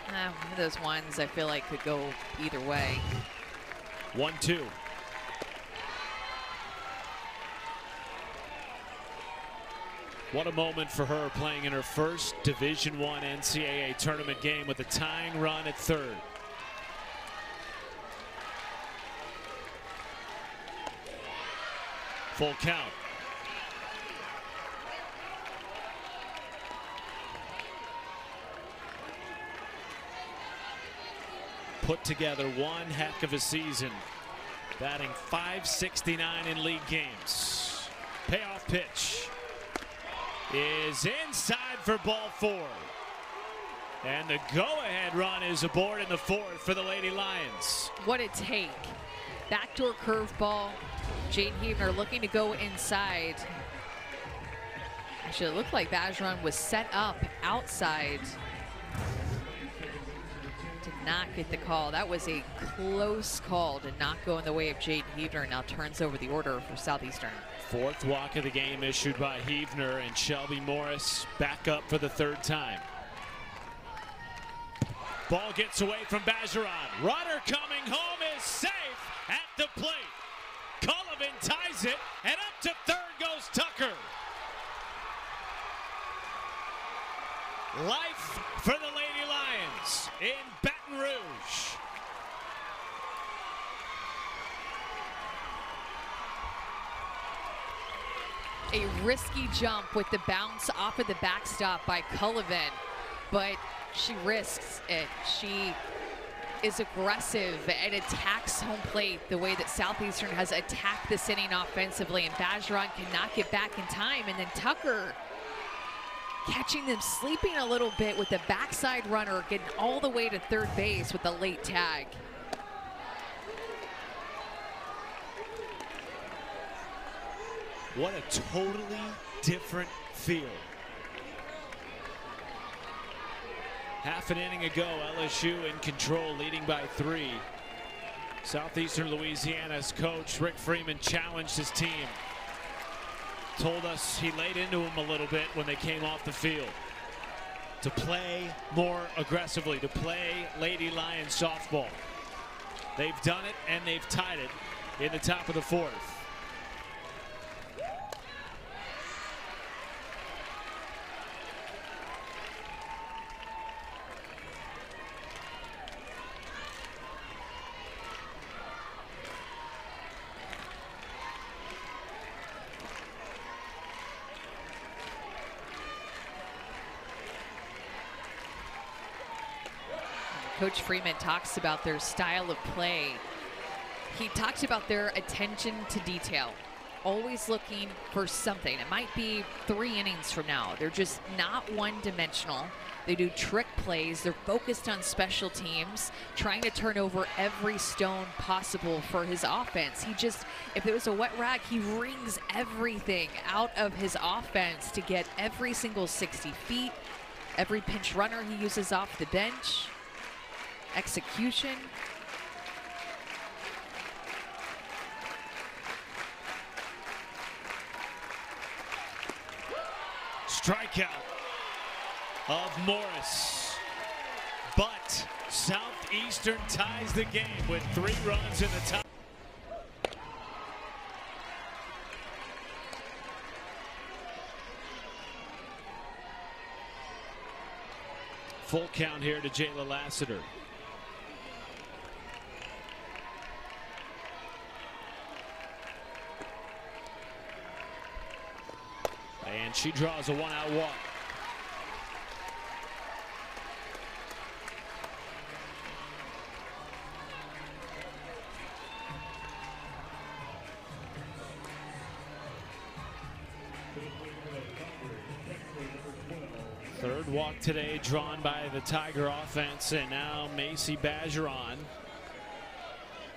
One of those ones I feel like could go either way. 1-2. What a moment for her, playing in her first Division I NCAA tournament game with a tying run at third. Full count. Put together one heck of a season, batting .569 in league games. Payoff pitch is inside for ball 4. And the go-ahead run is aboard in the 4th for the Lady Lions. What a take. Backdoor curveball. Jane Heavner looking to go inside. Actually, it looked like Bergeron was set up outside. Did not get the call. That was a close call to not go in the way of Jade Heavner. Now turns over the order for Southeastern. 4th walk of the game issued by Heavner, and Shelby Morris back up for the 3rd time. Ball gets away from Bergeron. Runner coming home is safe at the plate. Cullivan ties it, and up to 3rd goes Tucker. Life for the Lady Lions in Baton Rouge. A risky jump with the bounce off of the backstop by Cullivan, but she risks it. She is aggressive and attacks home plate the way that Southeastern has attacked this inning offensively, and Bergeron cannot get back in time, and then Tucker catching them sleeping a little bit with the backside runner, getting all the way to 3rd base with a late tag. What a totally different feel. Half an inning ago, LSU in control, leading by 3. Southeastern Louisiana's coach, Rick Freeman, challenged his team. Told us he laid into him a little bit when they came off the field to play more aggressively, to play Lady Lions softball. They've done it, and they've tied it in the top of the 4th. Coach Freeman talks about their style of play He talked about their attention to detail, always looking for something. It might be 3 innings from now. They're just not one-dimensional. They do trick plays. They're focused on special teams, trying to turn over every stone possible for his offense. He just, if it was a wet rag, he wrings everything out of his offense to get every single 60 feet, every pinch runner he uses off the bench, execution. Strikeout of Morris, but Southeastern ties the game with 3 runs in the top. Full count here to Jayla Lassiter. And she draws a 1-out walk. Third walk today drawn by the Tiger offense, and now Macy Bergeron,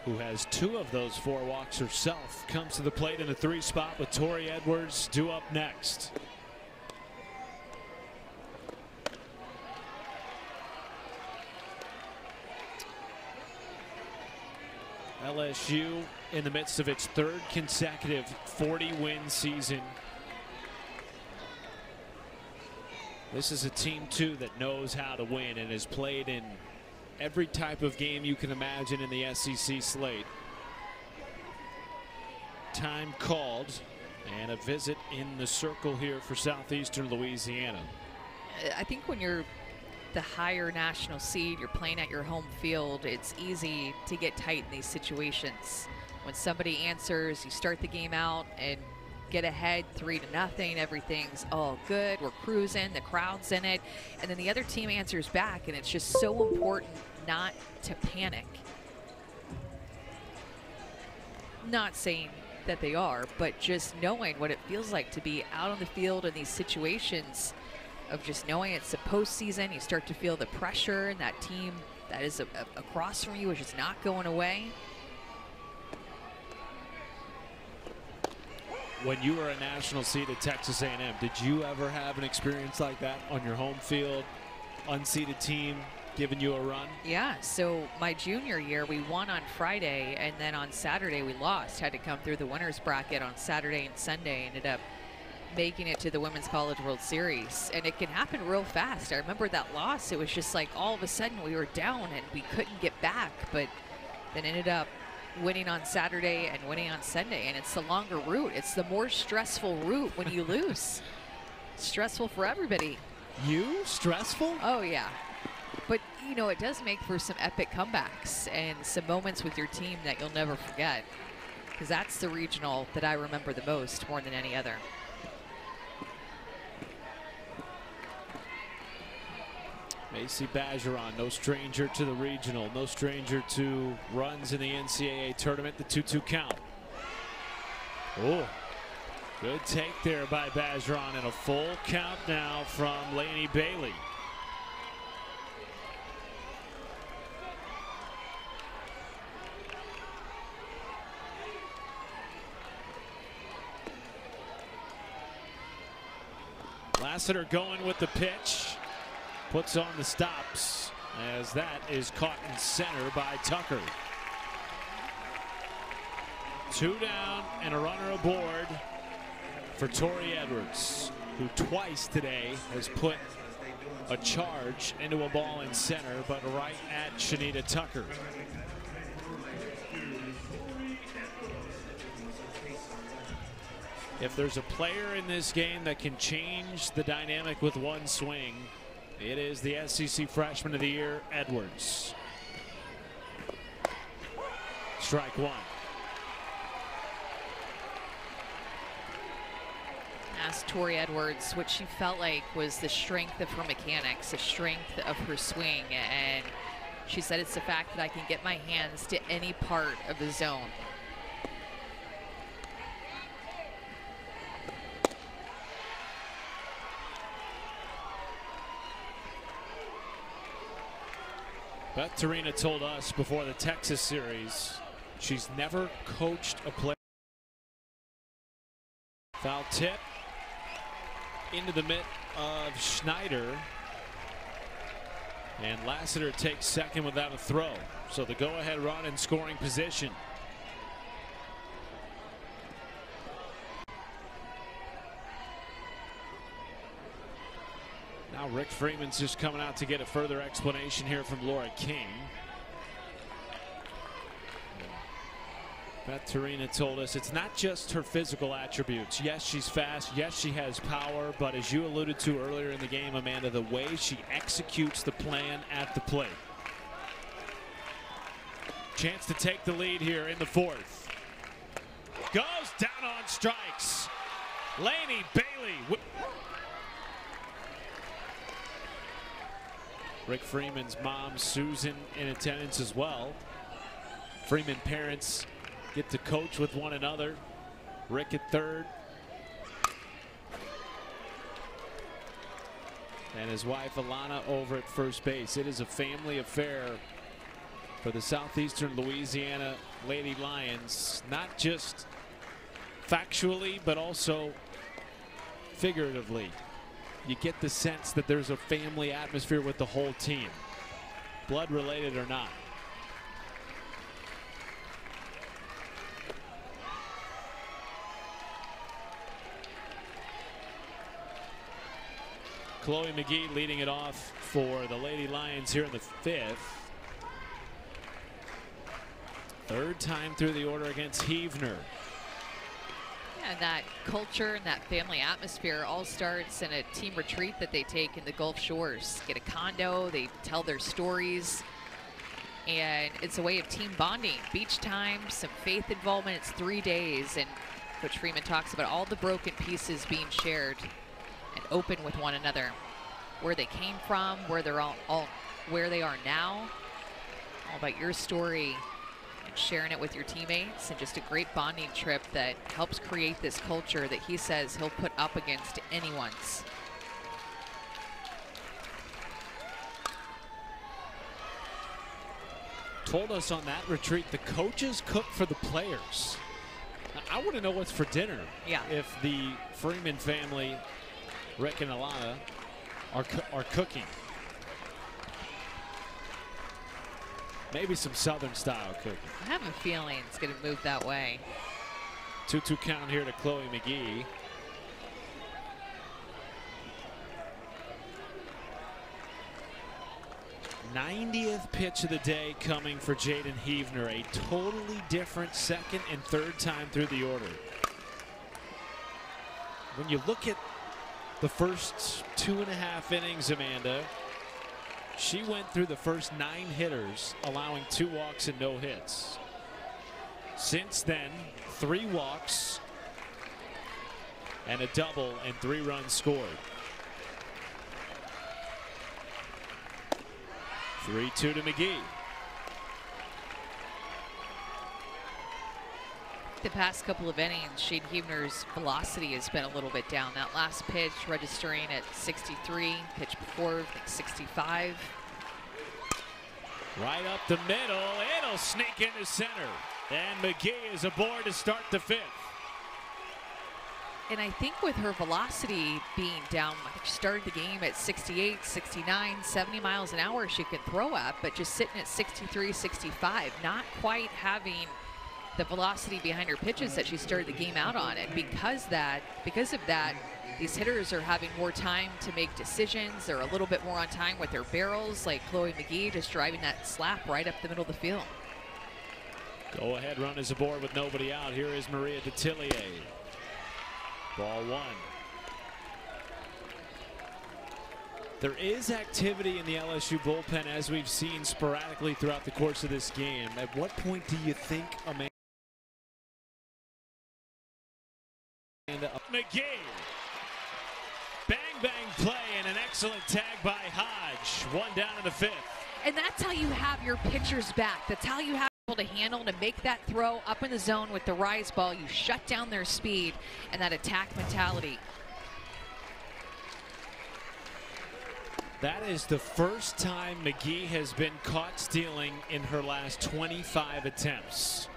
who has 2 of those 4 walks herself, comes to the plate in the 3 spot with Tori Edwards due up next. LSU in the midst of its 3rd consecutive 40-win season. This is a team, too, that knows how to win and has played in every type of game you can imagine in the SEC slate. Time called, and a visit in the circle here for Southeastern Louisiana. I think when you're the higher national seed, you're playing at your home field, it's easy to get tight in these situations. When somebody answers, you start the game out and get ahead 3-0, everything's all good, we're cruising, the crowd's in it, and then the other team answers back, and it's just so important not to panic. Not saying that they are, but just knowing what it feels like to be out on the field in these situations, of just knowing it's the postseason, you start to feel the pressure, and that team that is across from you is just not going away. When you were a national seed at Texas A&M, did you ever have an experience like that on your home field, unseeded team giving you a run? Yeah, so my junior year, we won on Friday, and then on Saturday we lost. Had to come through the winner's bracket on Saturday and Sunday. Ended up making it to the Women's College World Series, and it can happen real fast. I remember that loss. It was just like all of a sudden we were down and we couldn't get back, but then ended up winning on Saturday and winning on Sunday, and it's the longer route. It's the more stressful route when you lose. Stressful for everybody. You? Stressful? Oh, yeah. But, you know, it does make for some epic comebacks and some moments with your team that you'll never forget, because that's the regional that I remember the most, more than any other. Macy Bergeron, no stranger to the regional, no stranger to runs in the NCAA tournament. The 2-2 count. Oh, good take there by Bergeron, and a full count now from Lainey Bailey. Lassiter going with the pitch. Puts on the stops as that is caught in center by Tucker. 2 down and a runner aboard for Tori Edwards, who twice today has put a charge into a ball in center, but right at Shanita Tucker. If there's a player in this game that can change the dynamic with one swing, it is the SEC Freshman of the Year, Edwards. Strike 1. Asked Tori Edwards what she felt like was the strength of her mechanics, the strength of her swing, and She said it's the fact that I can get my hands to any part of the zone. Beth Torina told us before the Texas series she's never coached a player. Foul tip into the mitt of Schneider. And Lassiter takes second without a throw. So the go-ahead run in scoring position. Now Rick Freeman's just coming out to get a further explanation here from Laura King. Beth Torina told us it's not just her physical attributes. Yes, she's fast. Yes, she has power. But as you alluded to earlier in the game, Amanda, the way she executes the plan at the plate. Chance to take the lead here in the fourth. Goes down on strikes. Lainey Bailey. Rick Freeman's mom, Susan, in attendance as well. Freeman parents get to coach with one another. Rick at third. And his wife Alana over at first base. It is a family affair for the Southeastern Louisiana Lady Lions. Not just factually, but also figuratively. You get the sense that there's a family atmosphere with the whole team, blood related or not. Chloe McGee leading it off for the Lady Lions here in the fifth. Third time through the order against Heavner. And that culture and that family atmosphere all starts in a team retreat that they take in the Gulf Shores. Get a condo, they tell their stories, and it's a way of team bonding. Beach time, some faith involvement. It's 3 days, and Coach Freeman talks about all the broken pieces being shared and open with one another. Where they came from, where they're where they are now. All about your story. Sharing it with your teammates, and just a great bonding trip that helps create this culture that he says he'll put up against anyone's. Told us on that retreat the coaches cook for the players. Now, I want to know what's for dinner. Yeah. If the Freeman family, Rick and Alana, are cooking. Maybe some Southern style cooking. I have a feeling it's going to move that way. 2-2 count here to Chloe McGee. '90th pitch of the day coming for Jaden Heavner. A totally different second and third time through the order. When you look at the first 2.5 innings, Amanda, she went through the first 9 hitters, allowing 2 walks and no hits. Since then, 3 walks and a double and 3 runs scored. 3-2 to McGee. The past couple of innings, Shane Heavner's velocity has been a little bit down. That last pitch registering at 63, pitch before, I think 65. Right up the middle, it'll sneak into center. And McGee is aboard to start the 5th. And I think with her velocity being down, like she started the game at 68, 69, 70 miles an hour she can throw at, but just sitting at 63, 65, not quite having the velocity behind her pitches that she started the game out on. And because of that, these hitters are having more time to make decisions. They're a little bit more on time with their barrels, like Chloe McGee just driving that slap right up the middle of the field. Go ahead run is aboard with nobody out. Here is Maria Detillier. Ball 1. There is activity in the LSU bullpen, as we've seen sporadically throughout the course of this game. At what point do you think Amanda McGee? Bang, bang play and an excellent tag by Hodge. 1 down in the 5th. And that's how you have your pitchers back. That's how you have to handle to make that throw up in the zone with the rise ball. You shut down their speed and that attack mentality. That is the first time McGee has been caught stealing in her last 25 attempts.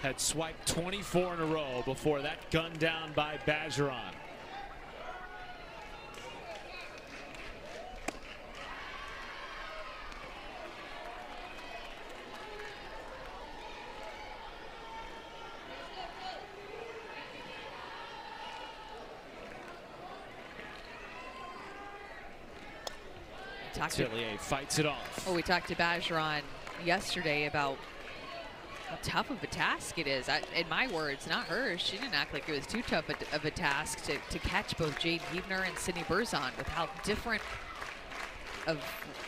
Had swiped 24 in a row before that gunned down by Bergeron. Tillier fights it off. Oh, we talked to Bergeron yesterday about how tough of a task it is. In my words, not hers. She didn't act like it was too tough of a task to catch both Jade Huebner and Sydney Berzon with how different of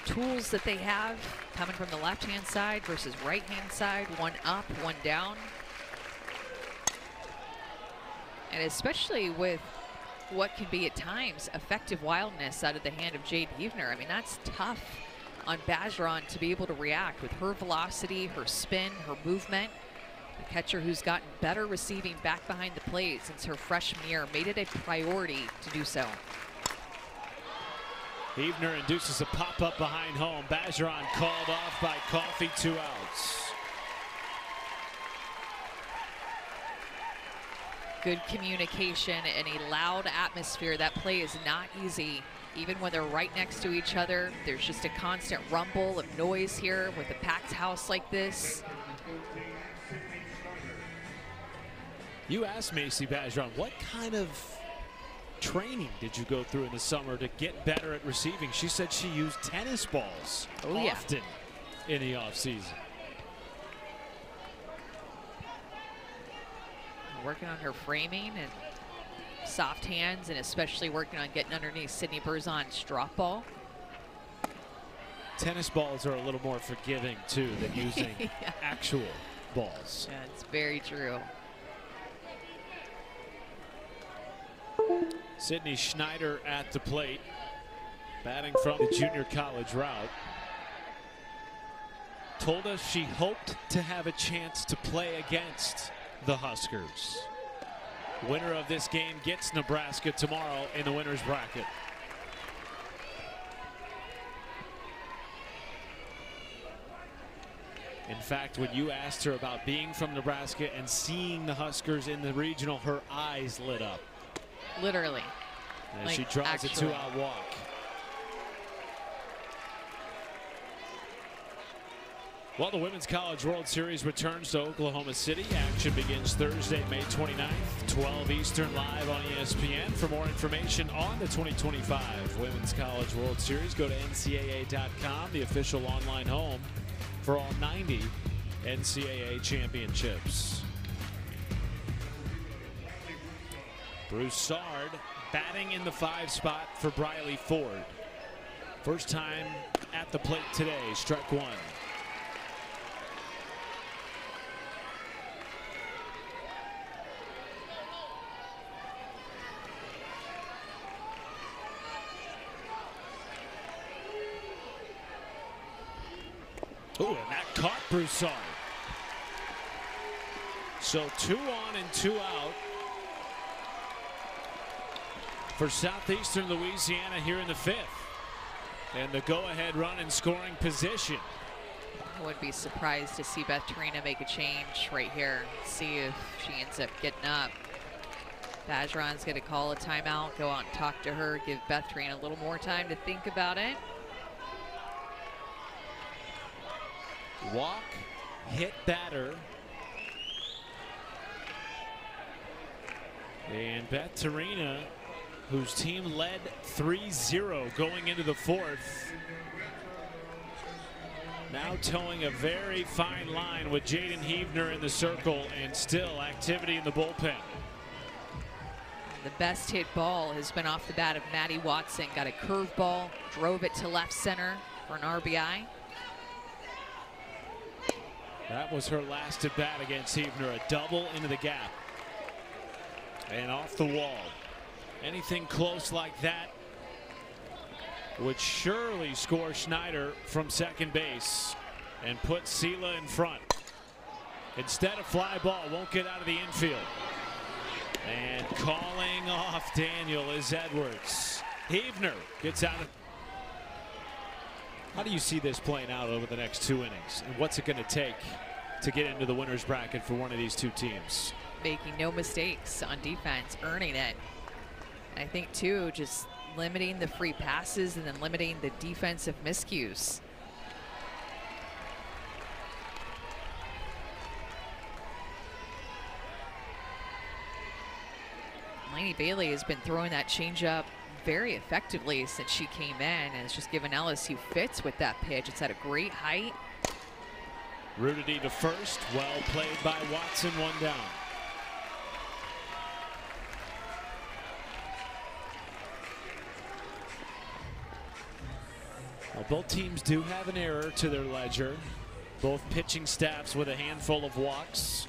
tools that they have coming from the left-hand side versus right-hand side. One up, one down. And especially with what can be at times effective wildness out of the hand of Jade Huebner. I mean, that's tough on Bergeron to be able to react with her velocity, her spin, her movement. The catcher who's gotten better receiving back behind the plate since her freshman year made it a priority to do so. Huebner induces a pop-up behind home. Bergeron called off by Coffey, 2 outs. Good communication in a loud atmosphere. That play is not easy. Even when they're right next to each other, there's just a constant rumble of noise here with a packed house like this. You asked Macy Bergeron, what kind of training did you go through in the summer to get better at receiving? She said she used tennis balls often in the offseason. Working on her framing and soft hands, and especially working on getting underneath Sydney Berzon's drop ball. Tennis balls are a little more forgiving too than using actual balls. Yeah, it's very true. Sydney Schneider at the plate, batting from the junior college route. Told us she hoped to have a chance to play against the Huskers. Winner of this game gets Nebraska tomorrow in the winner's bracket. In fact, when you asked her about being from Nebraska and seeing the Huskers in the regional, her eyes lit up. Literally. And like she draws a 2-out walk. Well, the Women's College World Series returns to Oklahoma City. Action begins Thursday, May 29th, 12 Eastern, live on ESPN. For more information on the 2025 Women's College World Series, go to NCAA.com, the official online home for all 90 NCAA championships. Broussard batting in the 5 spot for Briley Ford. First time at the plate today, strike 1. Ooh, and that caught Broussard. So 2 on and 2 out for Southeastern Louisiana here in the 5th. And the go-ahead run in scoring position. I wouldn't be surprised to see Beth Torina make a change right here. See if she ends up getting up. Bergeron's going to call a timeout, go out and talk to her, give Beth Torina a little more time to think about it. Walk, hit batter. And Beth Torina, whose team led 3-0 going into the 4th, now towing a very fine line with Jaden Huebner in the circle, and still activity in the bullpen. The best hit ball has been off the bat of Maddie Watson. Got a curveball, drove it to left center for an RBI. That was her last at bat against Huebner, a double into the gap and off the wall. Anything close like that would surely score Schneider from second base and put Sela in front. Instead, a fly ball won't get out of the infield. And calling off Daniel is Edwards. Heavner gets out of. How do you see this playing out over the next 2 innings? And what's it going to take to get into the winner's bracket for one of these two teams? Making no mistakes on defense, earning it. I think, too, just limiting the free passes and then limiting the defensive miscues. Lainey Bailey has been throwing that changeup very effectively since she came in, and it's just given LSU fits with that pitch. It's at a great height. Rudity to first. Well played by Watson. One down. Well, both teams do have an error to their ledger. Both pitching staffs with a handful of walks.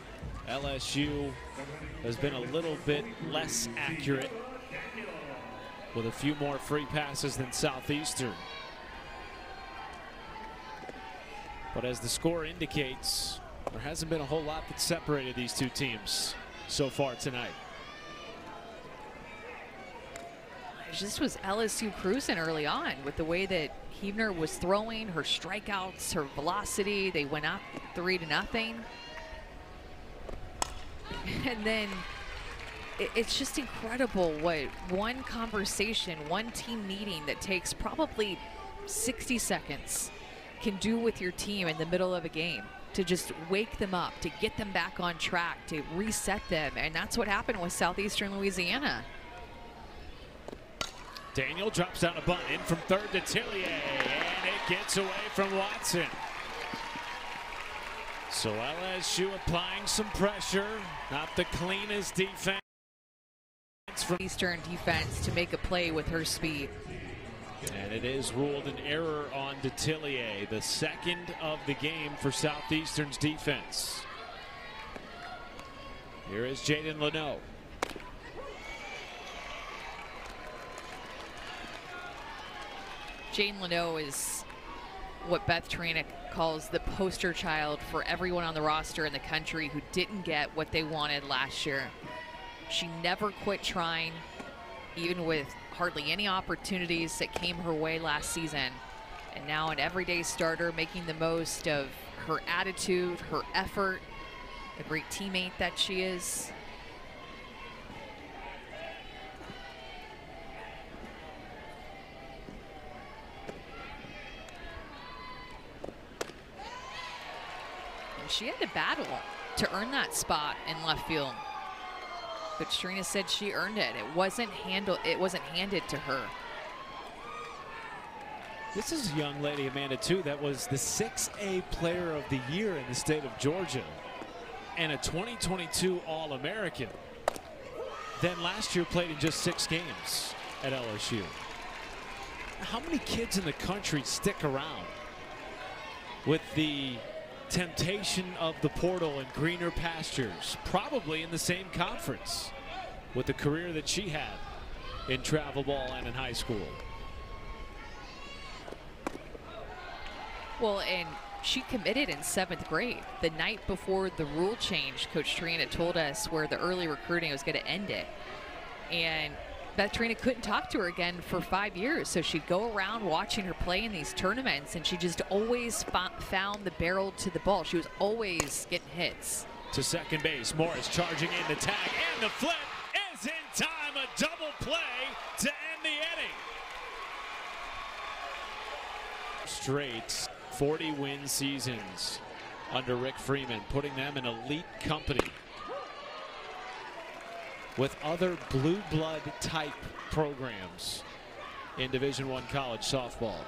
LSU has been a little bit less accurate with a few more free passes than Southeastern. But as the score indicates, there hasn't been a whole lot that separated these two teams so far tonight. It just was LSU cruising early on with the way that Heavner was throwing, her strikeouts, her velocity. They went up 3-0. And then it's just incredible what one conversation, one team meeting that takes probably 60 seconds can do with your team in the middle of a game, to just wake them up, to get them back on track, to reset them. And that's what happened with Southeastern Louisiana. Daniel drops down a bunt in from third to Tillier, and it gets away from Watson. So LSU applying some pressure. Not the cleanest defense from Eastern defense to make a play with her speed. And it is ruled an error on Detillier, the second of the game for Southeastern's defense. Here is Jaden Leno. Jaden Leno is what Beth Trinick calls the poster child for everyone on the roster in the country who didn't get what they wanted last year. She never quit trying, even with hardly any opportunities that came her way last season. And now an everyday starter, making the most of her attitude, her effort, the great teammate that she is. She had to battle to earn that spot in left field. But Trina said she earned it. It wasn't handed to her. This is a young lady, Amanda, too, that was the 6A Player of the Year in the state of Georgia and a 2022 All-American. Then last year played in just 6 games at LSU. How many kids in the country stick around with the temptation of the portal and greener pastures, probably in the same conference with the career that she had in travel ball and in high school? Well, and she committed in 7th grade. The night before the rule change, Coach Trina told us where the early recruiting was going to end it. And Beth Trina couldn't talk to her again for 5 years, so she'd go around watching her play in these tournaments, and she just always found the barrel to the ball. She was always getting hits. To second base, Morris charging in the tag, and the flip is in time. A double play to end the inning. Straight 40-win seasons under Rick Freeman, putting them in elite company with other blue blood type programs in Division I college softball.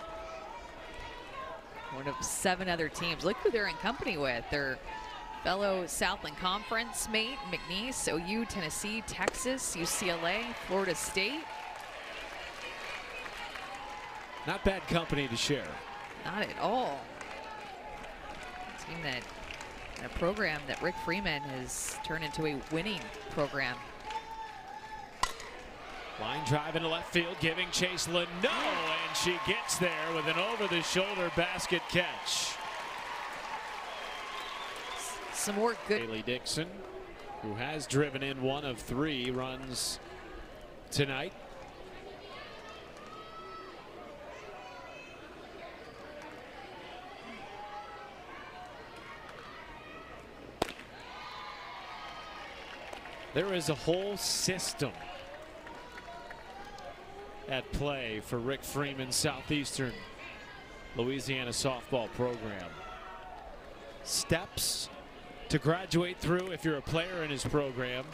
One of 7 other teams. Look who they're in company with. Their fellow Southland Conference mate, McNeese, OU, Tennessee, Texas, UCLA, Florida State. Not bad company to share. Not at all. A team that, a program that Rick Freeman has turned into a winning program. Line drive into left field, giving chase Leno, and she gets there with an over-the-shoulder basket catch. Some more good. Haley Dixon, who has driven in 1 of 3 runs tonight. There is a whole system at play for Rick Freeman's Southeastern Louisiana softball program. Steps to graduate through if you're a player in his program.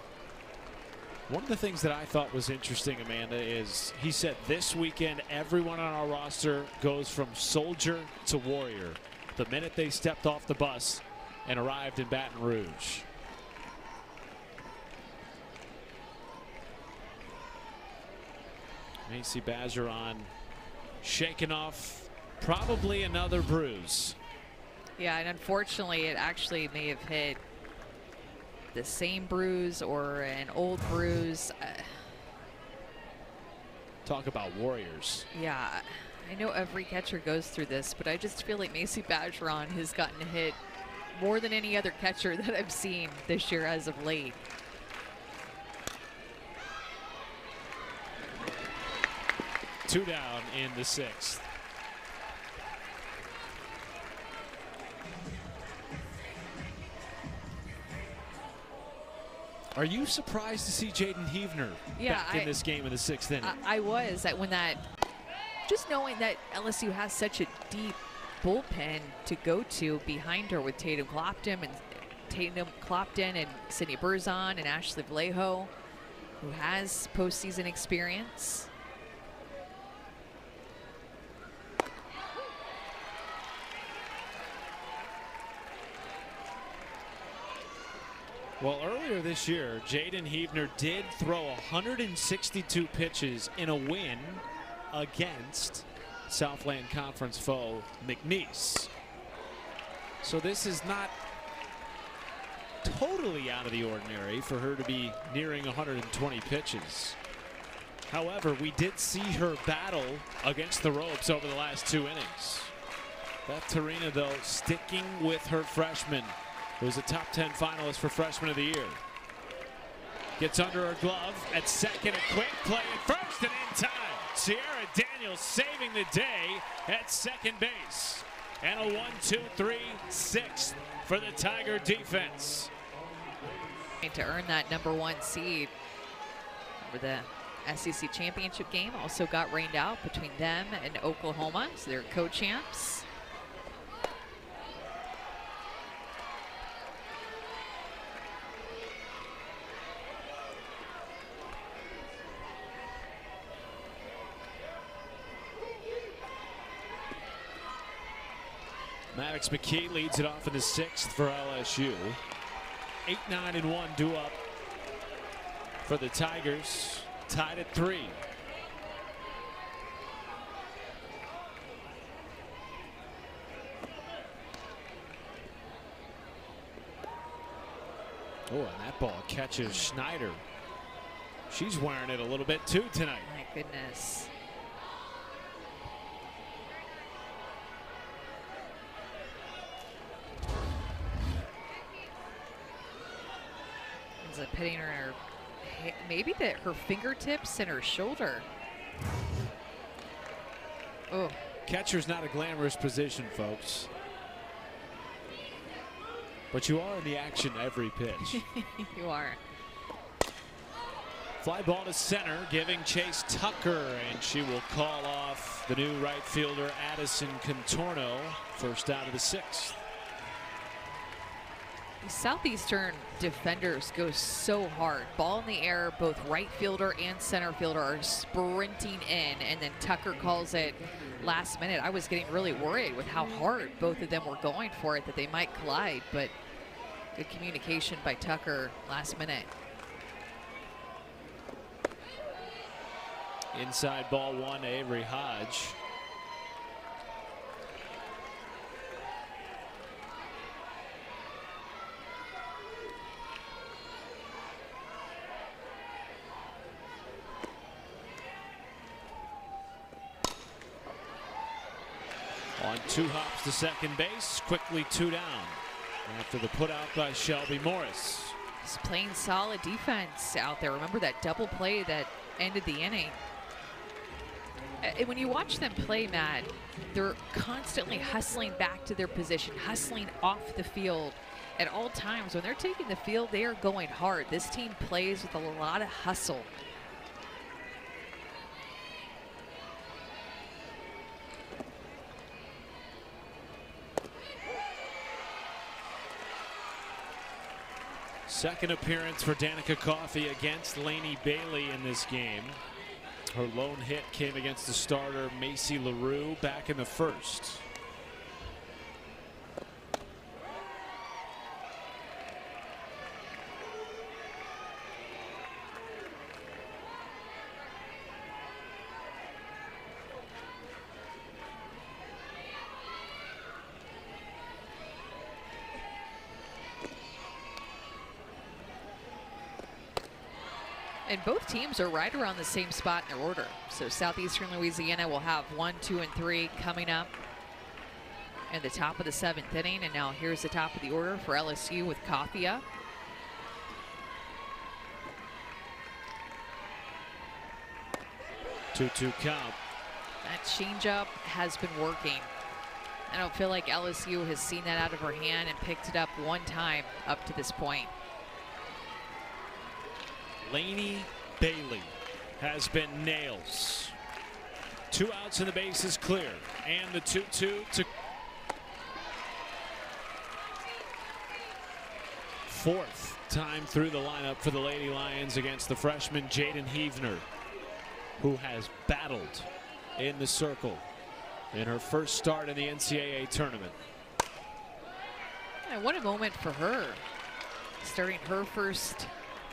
One of the things that I thought was interesting, Amanda, is he said this weekend everyone on our roster goes from soldier to warrior the minute they stepped off the bus and arrived in Baton Rouge. Macy Bergeron shaking off probably another bruise. Yeah, and unfortunately it actually may have hit the same bruise or an old bruise. Talk about warriors. Yeah, I know every catcher goes through this, but I just feel like Macy Bergeron has gotten hit more than any other catcher that I've seen this year as of late. Two down in the 6th. Are you surprised to see Jaden Heavner back in this game in the 6th inning? I was. When that, just knowing that LSU has such a deep bullpen to go to behind her with Tatum Clopton and Sydney Berzon and Ashley Vallejo, who has postseason experience. Well, earlier this year, Jaden Heavner did throw 162 pitches in a win against Southland Conference foe McNeese. So this is not totally out of the ordinary for her to be nearing 120 pitches. However, we did see her battle against the ropes over the last 2 innings. Beth Torina, though, sticking with her freshman, who was a top 10 finalist for Freshman of the Year. Gets under her glove at second, a quick play at first and in time. Sierra Daniels saving the day at second base. And a 1-2-3-6 for the Tiger defense. To earn that #1 seed for the SEC Championship game. Also got rained out between them and Oklahoma, so they're co-champs. Maddox McKee leads it off in the 6th for LSU. 8-9-1 due up for the Tigers, tied at 3. Oh, and that ball catches Schneider. She's wearing it a little bit too tonight. My goodness. Ends up hitting her in her, maybe her fingertips and her shoulder. Oh. Catcher's not a glamorous position, folks. But you are in the action every pitch. You are. Fly ball to center, giving chase Tucker, and she will call off the new right fielder Addison Contorno, first out of the 6th. The Southeastern defenders go so hard. Ball in the air, both right fielder and center fielder are sprinting in, and then Tucker calls it last minute. I was getting really worried with how hard both of them were going for it, that they might collide, but good communication by Tucker last minute. Inside ball 1 to Avery Hodge. On 2 hops to second base, quickly 2 down after the put out by Shelby Morris. He's playing solid defense out there. Remember that double play that ended the inning. When you watch them play, Matt, they're constantly hustling back to their position, hustling off the field at all times. When they're taking the field, they are going hard. This team plays with a lot of hustle. Second appearance for Danica Coffey against Lainey Bailey in this game. Her lone hit came against the starter Macy LaRue back in the first. And both teams are right around the same spot in their order. So Southeastern Louisiana will have 1, 2, and 3 coming up in the top of the 7th inning. And now here's the top of the order for LSU with Coffey up. Two count. That changeup has been working. I don't feel like LSU has seen that out of her hand and picked it up one time up to this point. Lainey Bailey has been nails. 2 outs and the base is clear. And the 2-2 to fourth time through the lineup for the Lady Lions against the freshman Jaden Heavner, who has battled in the circle in her first start in the NCAA tournament. And what a moment for her. Starting her first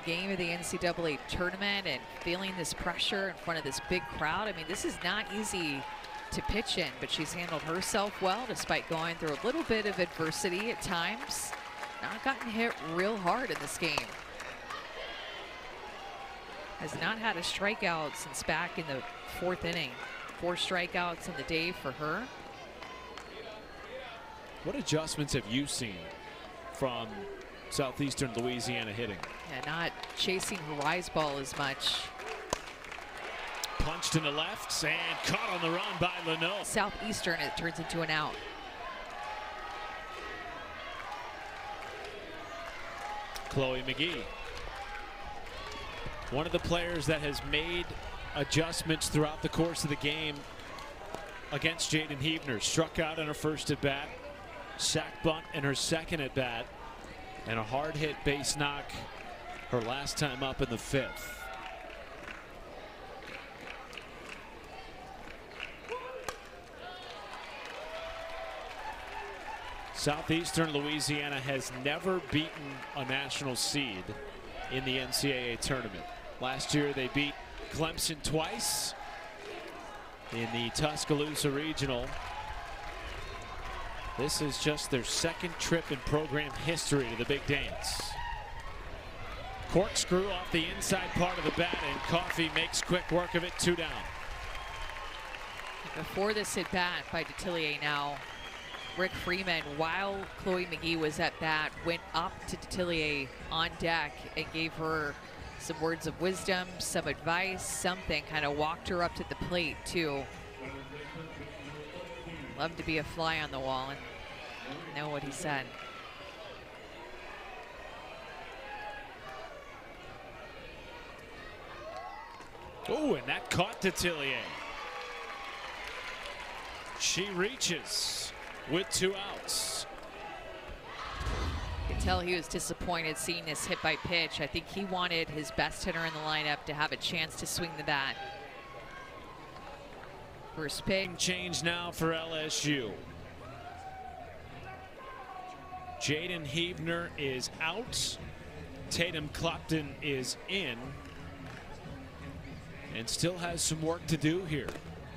game of the NCAA tournament and feeling this pressure in front of this big crowd. I mean, this is not easy to pitch in, but she's handled herself well despite going through a little bit of adversity at times. Not gotten hit real hard in this game. Has not had a strikeout since back in the 4th inning. 4 strikeouts on the day for her. What adjustments have you seen from Southeastern Louisiana hitting? Yeah, not chasing her rise ball as much. Punched in the left and caught on the run by Leno. Southeastern, it turns into an out. Chloe McGee, one of the players that has made adjustments throughout the course of the game against Jaden Heavner. Struck out in her first at bat, sack bunt in her second at bat, and a hard hit base knock her last time up in the 5th. Southeastern Louisiana has never beaten a national seed in the NCAA tournament. Last year they beat Clemson twice in the Tuscaloosa Regional. This is just their 2nd trip in program history to the big dance. Corkscrew off the inside part of the bat, and Coffey makes quick work of it. 2 down. Before this at bat by Detillier now, Rick Freeman, while Chloe McGee was at bat, went up to Detillier on deck and gave her some words of wisdom, some advice, something, kind of walked her up to the plate too. Love to be a fly on the wall and know what he said. Oh, and that caught Detillier. She reaches with 2 outs. You can tell he was disappointed seeing this hit by pitch. I think he wanted his best hitter in the lineup to have a chance to swing the bat. First pitch. Change now for LSU. Jaden Heavner is out. Tatum Clopton is in. And still has some work to do here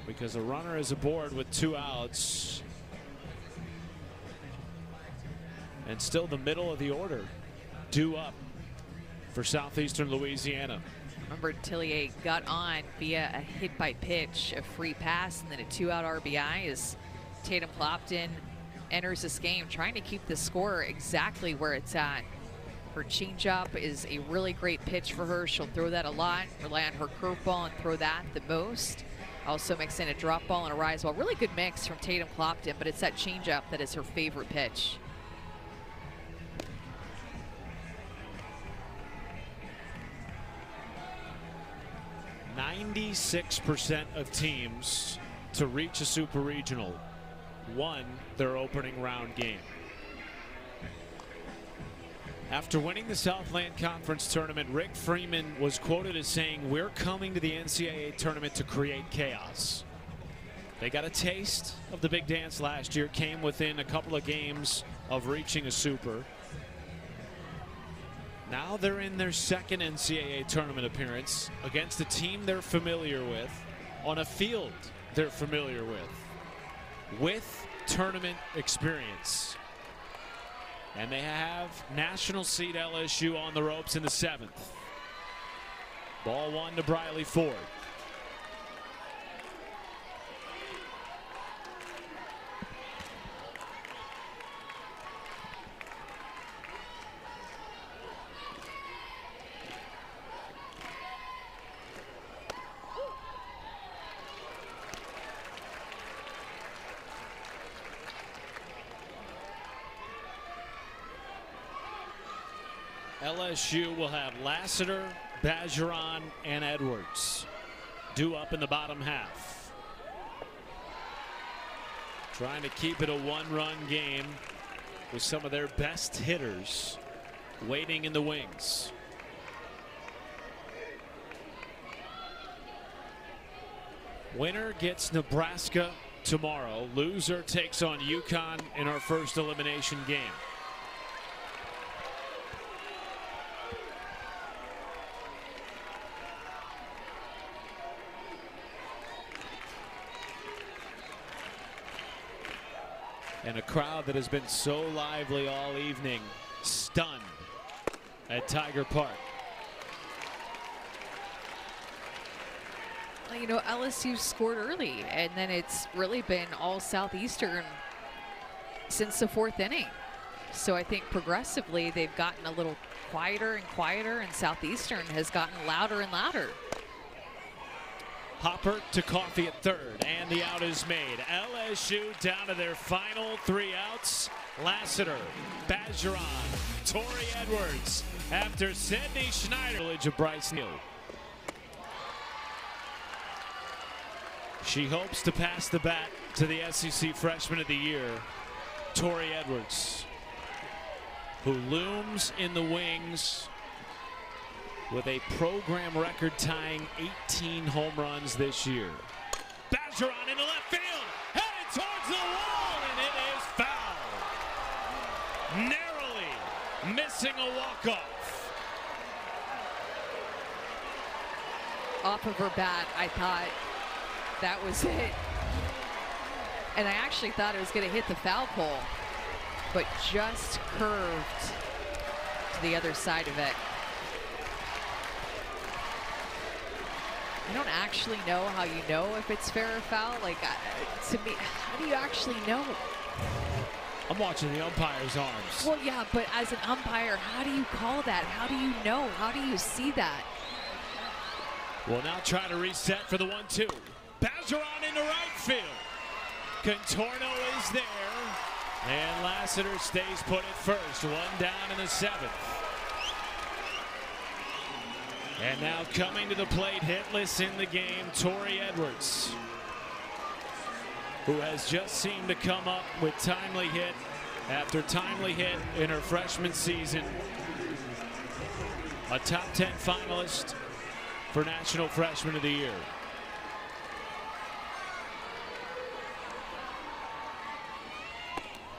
because a runner is aboard with 2 outs. And still the middle of the order due up for Southeastern Louisiana. Remember, Tillier got on via a hit by pitch, a free pass, and then a 2-out RBI as Tatum Clopton enters this game trying to keep the score exactly where it's at. Her changeup is a really great pitch for her. She'll throw that a lot, rely on her curveball and throw that the most. Also mix in a drop ball and a rise ball. Really good mix from Tatum Clopton, but it's that changeup that is her favorite pitch. .96% of teams to reach a super regional won their opening round game. After winning the Southland Conference tournament, Rick Freeman was quoted as saying, "We're coming to the NCAA tournament to create chaos." They got a taste of the big dance last year, came within a couple of games of reaching a super. Now they're in their second NCAA tournament appearance against a team they're familiar with, on a field they're familiar with tournament experience. And they have national seed LSU on the ropes in the 7th. Ball one to Briley Ford. LSU will have Lassiter, Bergeron, and Edwards due up in the bottom half. Trying to keep it a one-run game with some of their best hitters waiting in the wings. Winner gets Nebraska tomorrow. Loser takes on UConn in our first elimination game. And a crowd that has been so lively all evening, stunned at Tiger Park. Well, you know, LSU scored early, and then it's really been all Southeastern since the 4th inning. So I think progressively they've gotten a little quieter and quieter, and Southeastern has gotten louder and louder. Hopper to Coffey at third, and the out is made. LSU down to their final 3 outs. Lassiter, Bergeron, Tori Edwards after Sydney Schneider. Village of Bryce Neal. She hopes to pass the bat to the SEC Freshman of the Year, Tori Edwards, who looms in the wings with a program record tying 18 home runs this year. Bergeron into left field, headed towards the wall, and it is foul. Narrowly missing a walk-off. Off of her bat, I thought that was it. And I actually thought it was going to hit the foul pole, but just curved to the other side of it. I don't actually know how you know if it's fair or foul. Like, to me, how do you actually know? I'm watching the umpire's arms. Well, yeah, but as an umpire, how do you call that? How do you know? How do you see that? Well, now trying to reset for the 1-2. Bergeron into right field. Contorno is there. And Lassiter stays put at first. One down in the 7th. And now coming to the plate, hitless in the game, Tori Edwards, who has just seemed to come up with timely hit after timely hit in her freshman season. A top 10 finalist for National Freshman of the Year.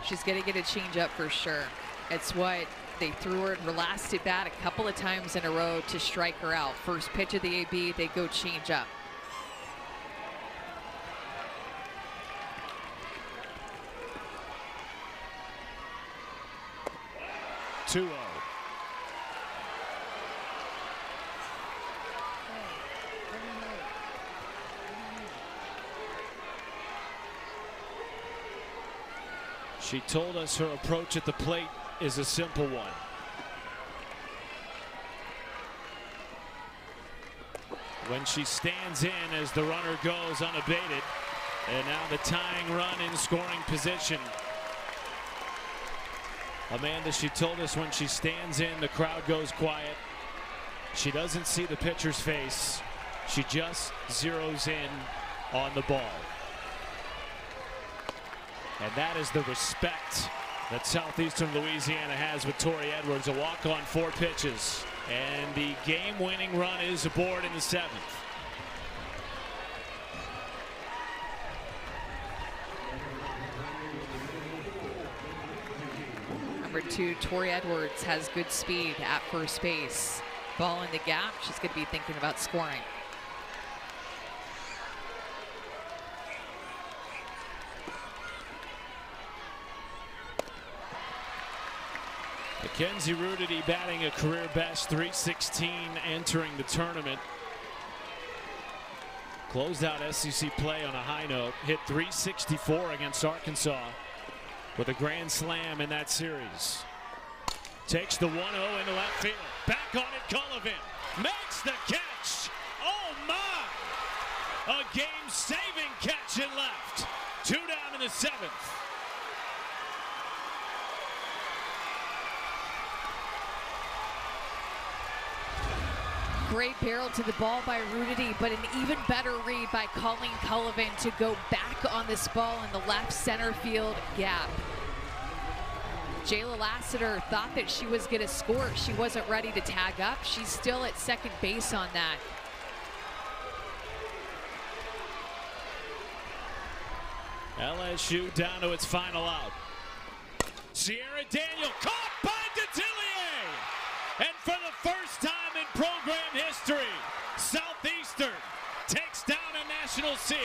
She's going to get a changeup for sure. It's what they threw her in her last at bat a couple of times in a row to strike her out. First pitch of the AB, they go changeup. Two-0. She told us her approach at the plate is a simple one. When she stands in as the runner goes unabated, and now the tying run in scoring position. Amanda, she told us when she stands in, the crowd goes quiet. She doesn't see the pitcher's face. She just zeroes in on the ball. And that is the respect that Southeastern Louisiana has with Tori Edwards. A walk on 4 pitches. And the game-winning run is aboard in the 7th. Number 2, Tori Edwards has good speed at first base. Ball in the gap. She's going to be thinking about scoring. Mackenzie Rudity batting a career best .316 entering the tournament. Closed out SEC play on a high note. Hit .364 against Arkansas with a grand slam in that series. Takes the 1-0 into left field. Back on it, Cullivan makes the catch. Oh my! A game-saving catch in left. 2 down in the 7th. Great barrel to the ball by Rudity, but an even better read by Colleen Cullivan to go back on this ball in the left center field gap. Jayla Lassiter thought that she was going to score. She wasn't ready to tag up. She's still at second base on that. LSU down to its final out. Sierra Daniel caught by Detillier. And for the first time in program history, Southeastern takes down a national seed.